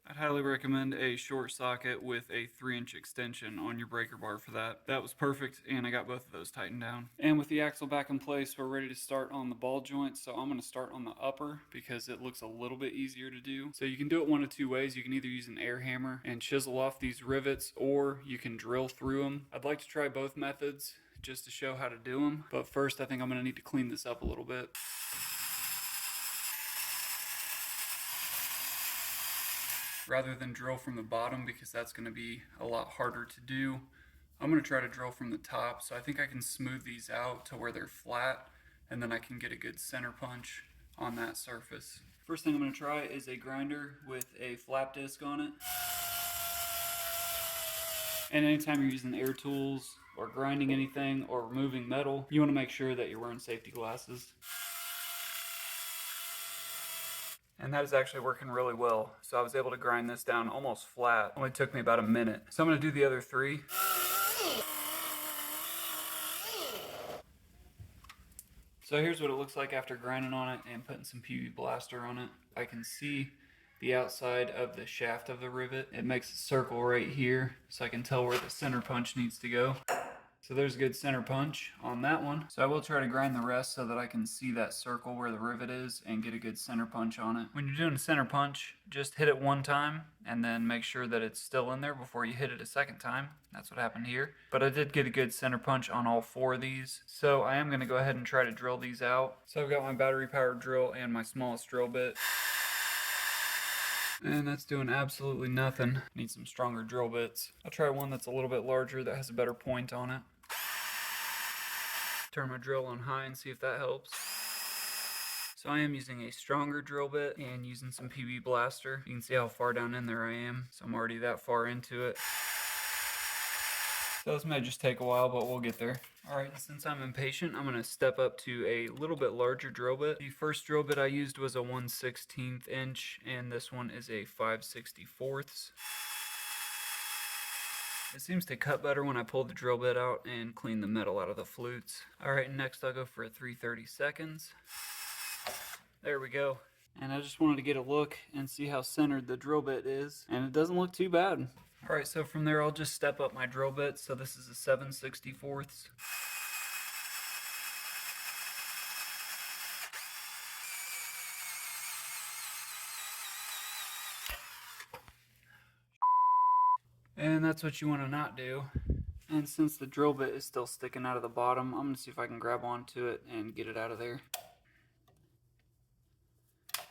I'd highly recommend a short socket with a 3-inch extension on your breaker bar for that. That was perfect, and I got both of those tightened down. And with the axle back in place, we're ready to start on the ball joint. So I'm gonna start on the upper because it looks a little bit easier to do. So you can do it one of two ways. You can either use an air hammer and chisel off these rivets, or you can drill through them. I'd like to try both methods just to show how to do them. But first, I think I'm gonna need to clean this up a little bit. Rather than drill from the bottom, because that's going to be a lot harder to do, I'm going to try to drill from the top. So I think I can smooth these out to where they're flat, and then I can get a good center punch on that surface. First thing I'm going to try is a grinder with a flap disc on it. And anytime you're using air tools or grinding anything or removing metal, you want to make sure that you're wearing safety glasses. And that is actually working really well. So I was able to grind this down almost flat. Only took me about a minute. So I'm gonna do the other 3. So here's what it looks like after grinding on it and putting some PB Blaster on it. I can see the outside of the shaft of the rivet. It makes a circle right here, so I can tell where the center punch needs to go. So there's a good center punch on that one. So I will try to grind the rest so that I can see that circle where the rivet is and get a good center punch on it. When you're doing a center punch, just hit it one time and then make sure that it's still in there before you hit it a second time. That's what happened here. But I did get a good center punch on all 4 of these. So I am gonna go ahead and try to drill these out. So I've got my battery powered drill and my smallest drill bit. And that's doing absolutely nothing. Need some stronger drill bits. I'll try one that's a little bit larger that has a better point on it. Turn my drill on high and see if that helps. So I am using a stronger drill bit and using some PB Blaster. You can see how far down in there I am. So I'm already that far into it. So this may just take a while, but we'll get there. Alright, since I'm impatient, I'm going to step up to a little bit larger drill bit. The first drill bit I used was a 1/16 inch, and this one is a 5/64. It seems to cut better when I pull the drill bit out and clean the metal out of the flutes. Alright, next I'll go for a 3/32. There we go. And I just wanted to get a look and see how centered the drill bit is, and it doesn't look too bad. Alright, so from there I'll just step up my drill bit. So this is a 7/64. And that's what you want to not do. And since the drill bit is still sticking out of the bottom, I'm going to see if I can grab onto it and get it out of there.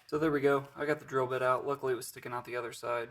So there we go. I got the drill bit out. Luckily it was sticking out the other side.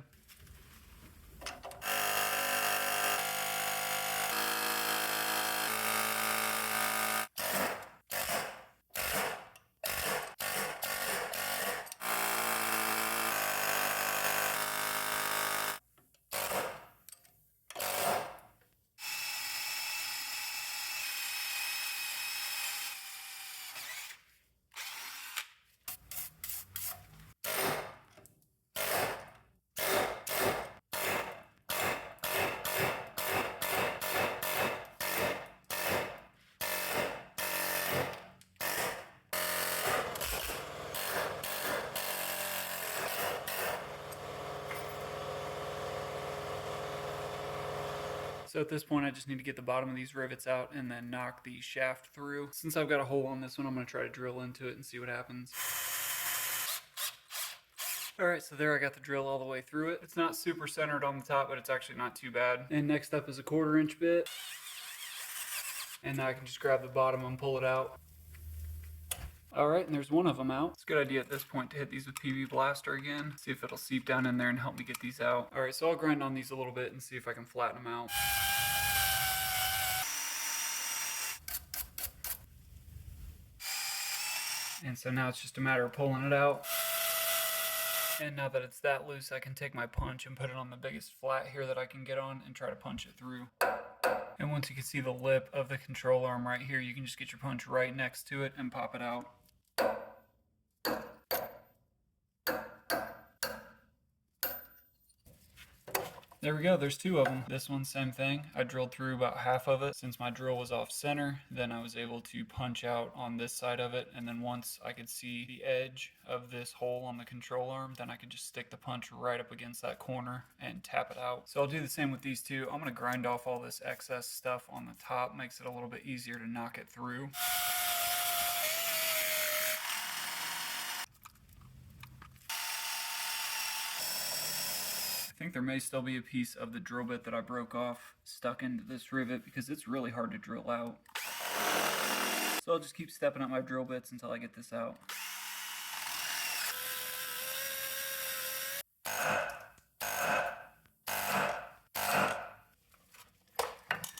So at this point I just need to get the bottom of these rivets out and then knock the shaft through. Since I've got a hole on this one, I'm going to try to drill into it and see what happens. Alright, so there I got the drill all the way through it. It's not super centered on the top, but it's actually not too bad. And next up is a 1/4 inch bit. And now I can just grab the bottom and pull it out. Alright, and there's one of them out. It's a good idea at this point to hit these with PB Blaster again. See if it'll seep down in there and help me get these out. Alright, so I'll grind on these a little bit and see if I can flatten them out. And so now it's just a matter of pulling it out. And now that it's that loose, I can take my punch and put it on the biggest flat here that I can get on and try to punch it through. And once you can see the lip of the control arm right here, you can just get your punch right next to it and pop it out. There we go, there's 2 of them. This one, same thing. I drilled through about half of it. Since my drill was off center, then I was able to punch out on this side of it. And then once I could see the edge of this hole on the control arm, then I could just stick the punch right up against that corner and tap it out. So I'll do the same with these 2. I'm gonna grind off all this excess stuff on the top. Makes it a little bit easier to knock it through. I think there may still be a piece of the drill bit that I broke off stuck into this rivet because it's really hard to drill out. So I'll just keep stepping up my drill bits until I get this out.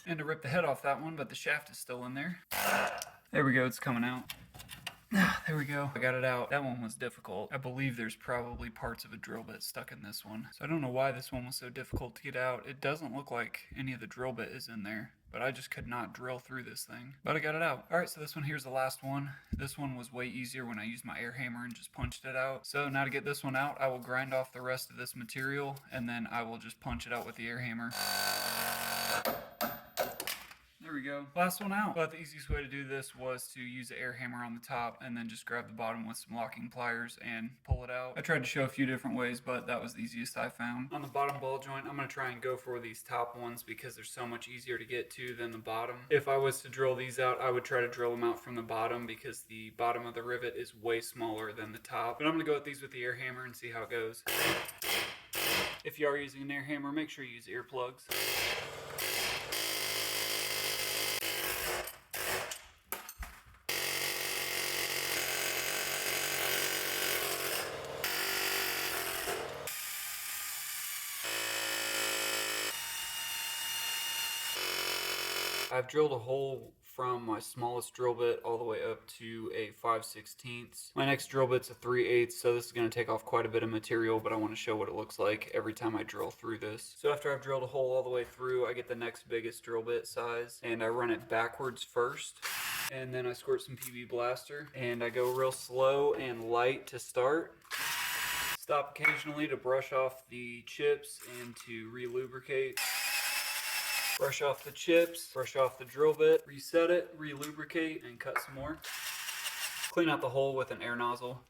And to rip the head off that one, but the shaft is still in there. There we go, it's coming out. There we go. I got it out. That one was difficult. I believe there's probably parts of a drill bit stuck in this one. So I don't know why this one was so difficult to get out. It doesn't look like any of the drill bit is in there, but I just could not drill through this thing. But I got it out. Alright, so this one here's the last one. This one was way easier when I used my air hammer and just punched it out. So now to get this one out, I will grind off the rest of this material and then I will just punch it out with the air hammer. There we go. Last one out. But the easiest way to do this was to use the air hammer on the top and then just grab the bottom with some locking pliers and pull it out. I tried to show a few different ways, but that was the easiest I found. On the bottom ball joint, I'm going to try and go for these top ones because they're so much easier to get to than the bottom. If I was to drill these out, I would try to drill them out from the bottom because the bottom of the rivet is way smaller than the top. But I'm going to go with these with the air hammer and see how it goes. If you are using an air hammer, make sure you use earplugs. I've drilled a hole from my smallest drill bit all the way up to a 5/16. My next drill bit's a 3/8, so this is going to take off quite a bit of material, but I want to show what it looks like every time I drill through this. So after I've drilled a hole all the way through, I get the next biggest drill bit size, and I run it backwards first, and then I squirt some PB Blaster, and I go real slow and light to start. Stop occasionally to brush off the chips and to re-lubricate. Brush off the chips, brush off the drill bit, reset it, re-lubricate, and cut some more. Clean out the hole with an air nozzle.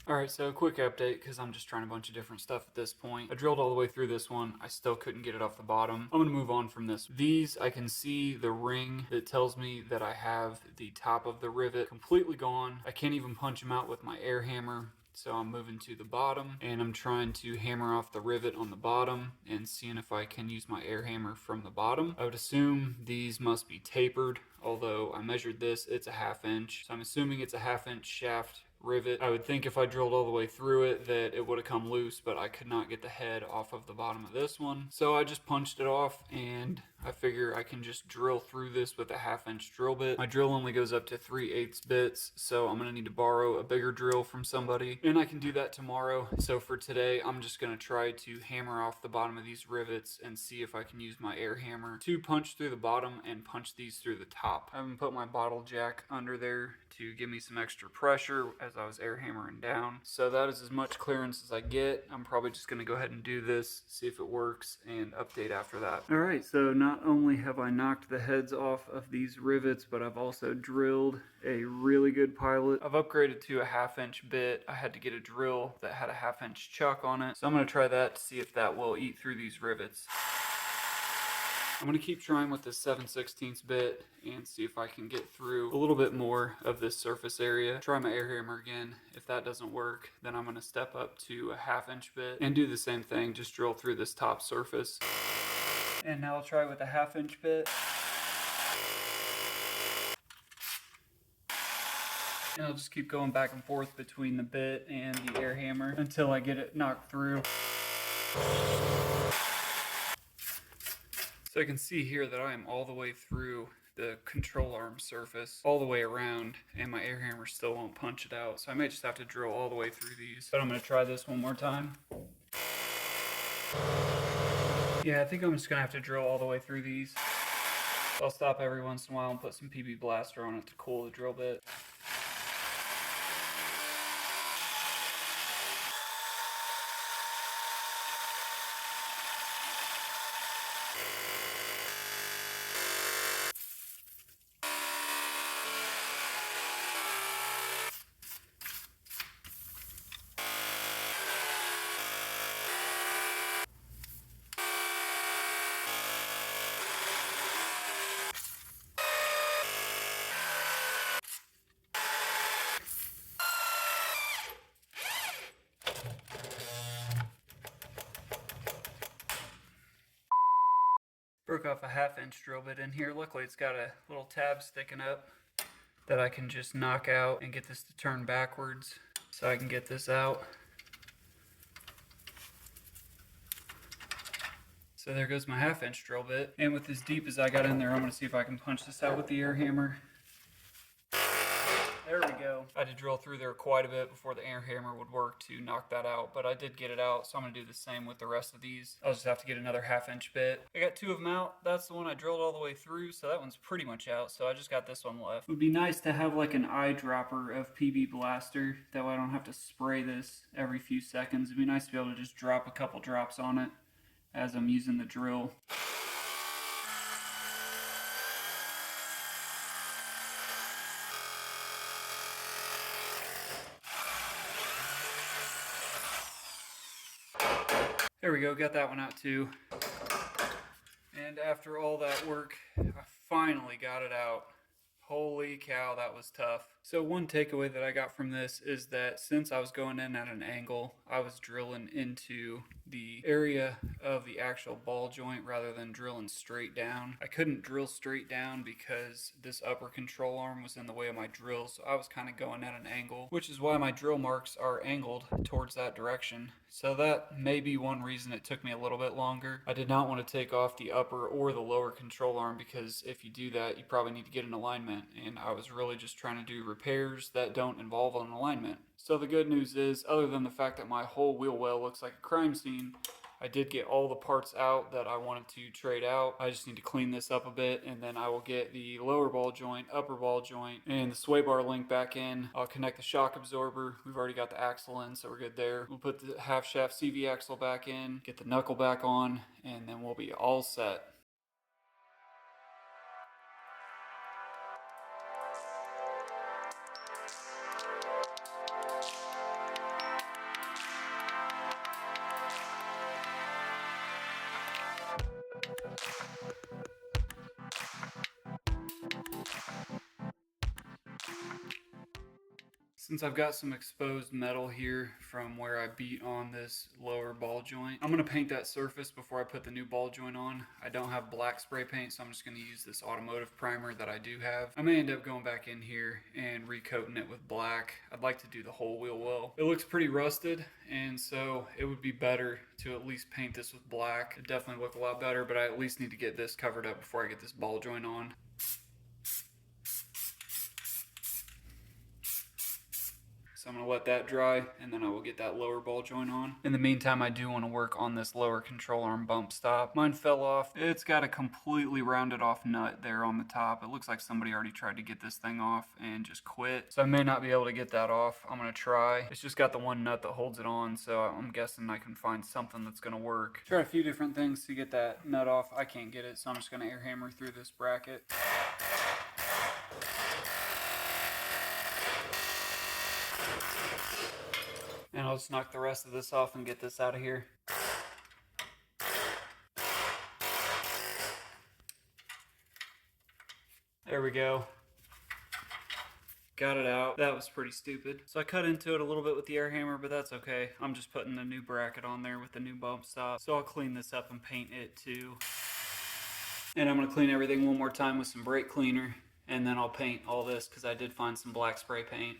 Alright, so a quick update because I'm just trying a bunch of different stuff at this point. I drilled all the way through this one. I still couldn't get it off the bottom. I'm going to move on from this. These, I can see the ring that tells me that I have the top of the rivet completely gone. I can't even punch them out with my air hammer. So I'm moving to the bottom and I'm trying to hammer off the rivet on the bottom and seeing if I can use my air hammer from the bottom. I would assume these must be tapered, although I measured this, it's a 1/2 inch. So I'm assuming it's a 1/2 inch shaft rivet. I would think if I drilled all the way through it that it would have come loose, but I could not get the head off of the bottom of this one. So I just punched it off and I figure I can just drill through this with a 1/2 inch drill bit. My drill only goes up to 3/8 bits, so I'm gonna need to borrow a bigger drill from somebody. and I can do that tomorrow. So for today, I'm just gonna try to hammer off the bottom of these rivets and see if I can use my air hammer to punch through the bottom and punch these through the top. I haven't put my bottle jack under there to give me some extra pressure as I was air hammering down. So that is as much clearance as I get. I'm probably just gonna go ahead and do this, see if it works, and update after that. All right, so not only have I knocked the heads off of these rivets, but I've also drilled a really good pilot. I've upgraded to a 1/2" bit. I had to get a drill that had a 1/2" chuck on it. So I'm gonna try that to see if that will eat through these rivets. I'm gonna keep trying with this 7/16 bit and see if I can get through a little bit more of this surface area. Try my air hammer again. If that doesn't work, then I'm gonna step up to a 1/2" bit and do the same thing, just drill through this top surface. And now I'll try with a 1/2" bit. And I'll just keep going back and forth between the bit and the air hammer until I get it knocked through. So I can see here that I am all the way through the control arm surface, all the way around, and my air hammer still won't punch it out. So I may just have to drill all the way through these. But I'm gonna try this one more time. Yeah, I think I'm just gonna have to drill all the way through these. I'll stop every once in a while and put some PB Blaster on it to cool the drill bit. Broke off a 1/2" drill bit in here. Luckily it's got a little tab sticking up that I can just knock out and get this to turn backwards so I can get this out. So there goes my 1/2" drill bit. And with as deep as I got in there, I'm gonna see if I can punch this out with the air hammer. There we go. I had to drill through there quite a bit before the air hammer would work to knock that out, but I did get it out, so I'm gonna do the same with the rest of these. I'll just have to get another 1/2" bit. I got 2 of them out. That's the one I drilled all the way through, so that one's pretty much out, so I just got this one left. It would be nice to have like an eyedropper of PB Blaster, that way I don't have to spray this every few seconds. It'd be nice to be able to just drop a couple drops on it as I'm using the drill. There we go, got that one out too. And after all that work, I finally got it out. Holy cow, that was tough. So one takeaway that I got from this is that since I was going in at an angle, I was drilling into the area of the actual ball joint rather than drilling straight down. I couldn't drill straight down because this upper control arm was in the way of my drill, so I was kind of going at an angle, which is why my drill marks are angled towards that direction. So that may be one reason it took me a little bit longer. I did not want to take off the upper or the lower control arm because if you do that, you probably need to get an alignment, and I was really just trying to do repairs that don't involve an alignment. So the good news is, other than the fact that my whole wheel well looks like a crime scene, I did get all the parts out that I wanted to trade out. I just need to clean this up a bit, and then I will get the lower ball joint, upper ball joint, and the sway bar link back in. I'll connect the shock absorber. We've already got the axle in, so we're good there. We'll put the half shaft CV axle back in, get the knuckle back on, and then we'll be all set. Since I've got some exposed metal here from where I beat on this lower ball joint, I'm going to paint that surface before I put the new ball joint on. I don't have black spray paint, so I'm just going to use this automotive primer that I do have. I may end up going back in here and recoating it with black. I'd like to do the whole wheel well. It looks pretty rusted, and so it would be better to at least paint this with black. It definitely look a lot better, but I at least need to get this covered up before I get this ball joint on. So I'm gonna let that dry and then I will get that lower ball joint on. In the meantime, I do want to work on this lower control arm bump stop. Mine fell off. It's got a completely rounded off nut there on the top. It looks like somebody already tried to get this thing off and just quit. So I may not be able to get that off. I'm gonna try. It's just got the one nut that holds it on, so I'm guessing I can find something that's gonna work. Try a few different things to get that nut off. I can't get it, so I'm just gonna air hammer through this bracket. And I'll just knock the rest of this off and get this out of here. There we go. Got it out. That was pretty stupid. So I cut into it a little bit with the air hammer, but that's okay. I'm just putting the new bracket on there with the new bump stop. So I'll clean this up and paint it too. And I'm gonna clean everything one more time with some brake cleaner, and then I'll paint all this because I did find some black spray paint.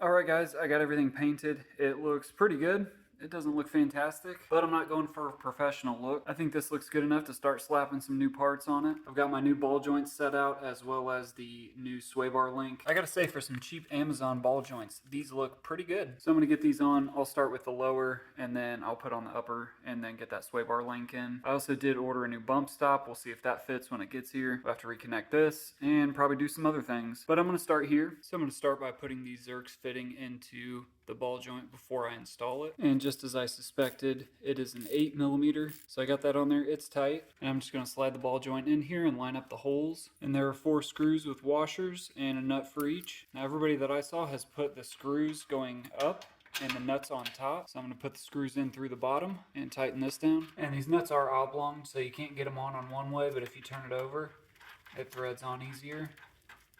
Alright guys, I got everything painted. It looks pretty good. It doesn't look fantastic, but I'm not going for a professional look. I think this looks good enough to start slapping some new parts on it. I've got my new ball joints set out as well as the new sway bar link. I gotta say, for some cheap Amazon ball joints, these look pretty good. So I'm gonna get these on. I'll start with the lower and then I'll put on the upper and then get that sway bar link in. I also did order a new bump stop. We'll see if that fits when it gets here. We'll have to reconnect this and probably do some other things. But I'm gonna start here. So I'm gonna start by putting these Zerks fitting into the ball joint before I install it. And just as I suspected, it is an 8mm. So I got that on there, it's tight. And I'm just gonna slide the ball joint in here and line up the holes. And there are 4 screws with washers and a nut for each. Now everybody that I saw has put the screws going up and the nuts on top. So I'm gonna put the screws in through the bottom and tighten this down. And these nuts are oblong, so you can't get them on one way, but if you turn it over, it threads on easier.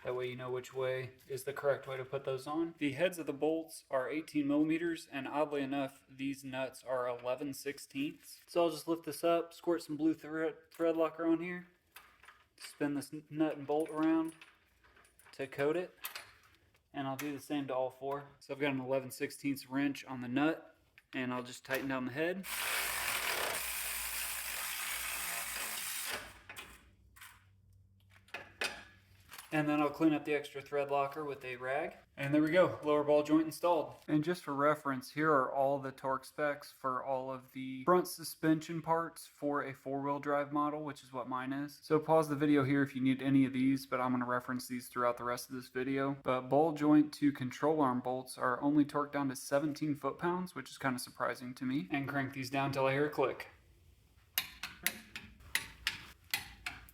That way you know which way is the correct way to put those on. The heads of the bolts are 18mm, and oddly enough, these nuts are 11/16. So I'll just lift this up, squirt some blue thread locker on here, spin this nut and bolt around to coat it, and I'll do the same to all 4. So I've got an 11/16 wrench on the nut, and I'll just tighten down the head. And then I'll clean up the extra thread locker with a rag. And there we go, lower ball joint installed. And just for reference, here are all the torque specs for all of the front suspension parts for a 4-wheel drive model, which is what mine is. So pause the video here if you need any of these, but I'm gonna reference these throughout the rest of this video. But ball joint to control arm bolts are only torqued down to 17 foot-pounds, which is kind of surprising to me. And crank these down till I hear a click.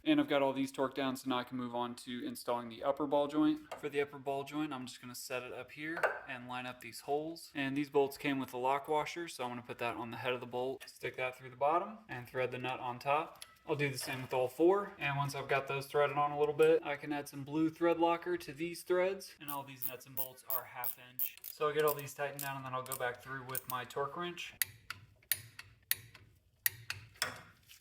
And I've got all these torqued down, so now I can move on to installing the upper ball joint. For the upper ball joint, I'm just gonna set it up here and line up these holes. And these bolts came with a lock washer, so I'm gonna put that on the head of the bolt, stick that through the bottom, and thread the nut on top. I'll do the same with all 4. And once I've got those threaded on a little bit, I can add some blue thread locker to these threads. And all these nuts and bolts are 1/2 inch. So I'll get all these tightened down and then I'll go back through with my torque wrench.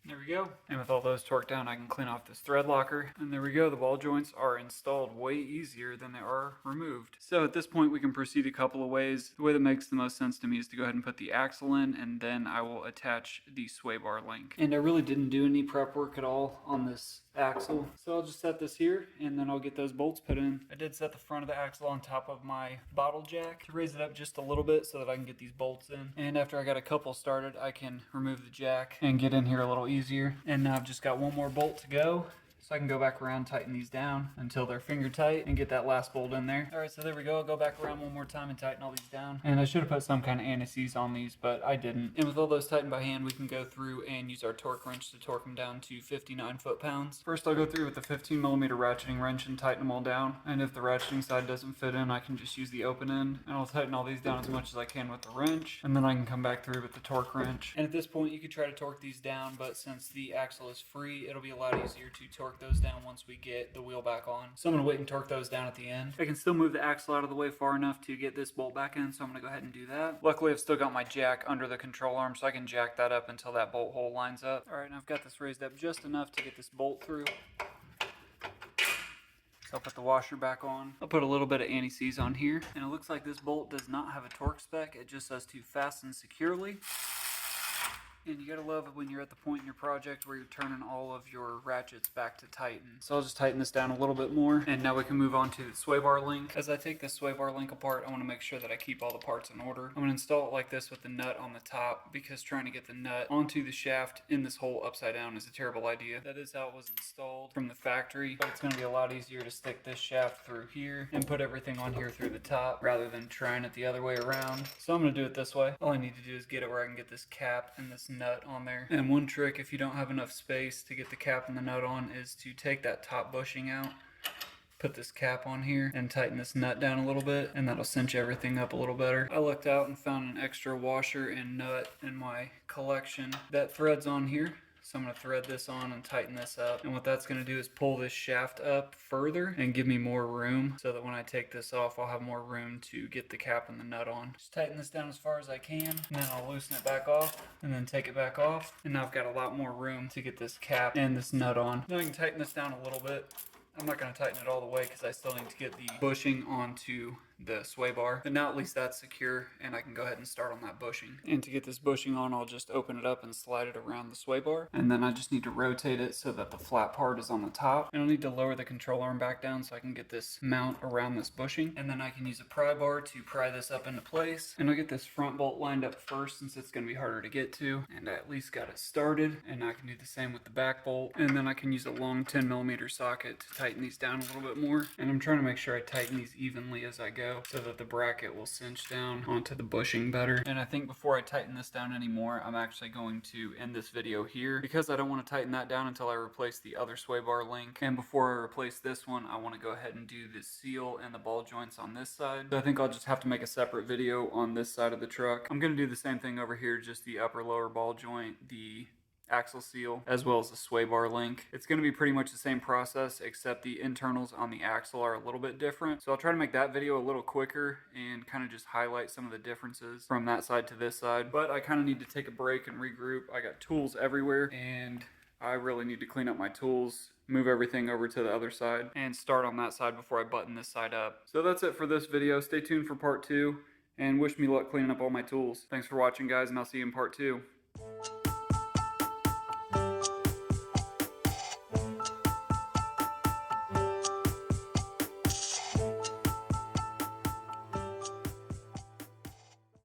There we go. And with all those torqued down, I can clean off this thread locker. And there we go. The ball joints are installed way easier than they are removed. So at this point, we can proceed a couple of ways. The way that makes the most sense to me is to go ahead and put the axle in, and then I will attach the sway bar link. And I really didn't do any prep work at all on this axle. So I'll just set this here and then I'll get those bolts put in. I did set the front of the axle on top of my bottle jack to raise it up just a little bit so that I can get these bolts in. And after I got a couple started, I can remove the jack and get in here a little easier. And now I've just got one more bolt to go. So I can go back around, tighten these down until they're finger tight and get that last bolt in there. All right, so there we go. I'll go back around one more time and tighten all these down. And I should have put some kind of anti-seize on these, but I didn't. And with all those tightened by hand, we can go through and use our torque wrench to torque them down to 59 foot-pounds. First, I'll go through with the 15mm ratcheting wrench and tighten them all down. And if the ratcheting side doesn't fit in, I can just use the open end. And I'll tighten all these down as much as I can with the wrench. And then I can come back through with the torque wrench. And at this point, you could try to torque these down, but since the axle is free, it'll be a lot easier to torque torque those down once we get the wheel back on. So I'm going to wait and torque those down at the end. I can still move the axle out of the way far enough to get this bolt back in, so I'm going to go ahead and do that. Luckily, I've still got my jack under the control arm, so I can jack that up until that bolt hole lines up. All right, and I've got this raised up just enough to get this bolt through. So I'll put the washer back on. I'll put a little bit of anti-seize on here. And it looks like this bolt does not have a torque spec. It just says to fasten securely. And you gotta love it when you're at the point in your project where you're turning all of your ratchets back to tighten. So I'll just tighten this down a little bit more. And now we can move on to the sway bar link. As I take this sway bar link apart, I wanna make sure that I keep all the parts in order. I'm gonna install it like this with the nut on the top, because trying to get the nut onto the shaft in this hole upside down is a terrible idea. That is how it was installed from the factory, but it's gonna be a lot easier to stick this shaft through here and put everything on here through the top rather than trying it the other way around. So I'm gonna do it this way. All I need to do is get it where I can get this cap and this nut on there. And one trick, if you don't have enough space to get the cap and the nut on, is to take that top bushing out, put this cap on here, and tighten this nut down a little bit, and that'll cinch everything up a little better. I looked out and found an extra washer and nut in my collection that threads on here. So I'm going to thread this on and tighten this up. And what that's going to do is pull this shaft up further and give me more room, so that when I take this off, I'll have more room to get the cap and the nut on. Just tighten this down as far as I can, and then I'll loosen it back off, and then take it back off. And now I've got a lot more room to get this cap and this nut on. Now I can tighten this down a little bit. I'm not going to tighten it all the way because I still need to get the bushing onto the sway bar. But now at least that's secure, and I can go ahead and start on that bushing. And to get this bushing on, I'll just open it up and slide it around the sway bar. And then I just need to rotate it so that the flat part is on the top. And I'll need to lower the control arm back down so I can get this mount around this bushing. And then I can use a pry bar to pry this up into place. And I'll get this front bolt lined up first, since it's going to be harder to get to. And I at least got it started. And I can do the same with the back bolt. And then I can use a long 10mm socket to tighten these down a little bit more. And I'm trying to make sure I tighten these evenly as I go, so that the bracket will cinch down onto the bushing better. And I think before I tighten this down anymore, I'm actually going to end this video here, because I don't want to tighten that down until I replace the other sway bar link. And before I replace this one, I want to go ahead and do the seal and the ball joints on this side. So I think I'll just have to make a separate video on this side of the truck. I'm going to do the same thing over here, just the upper lower ball joint, the axle seal, as well as the sway bar link. It's going to be pretty much the same process, except the internals on the axle are a little bit different. So I'll try to make that video a little quicker and kind of just highlight some of the differences from that side to this side. But I kind of need to take a break and regroup. I got tools everywhere, and I really need to clean up my tools, move everything over to the other side, and start on that side before I button this side up. So that's it for this video. Stay tuned for part 2, and wish me luck cleaning up all my tools. Thanks for watching, guys, and I'll see you in part 2.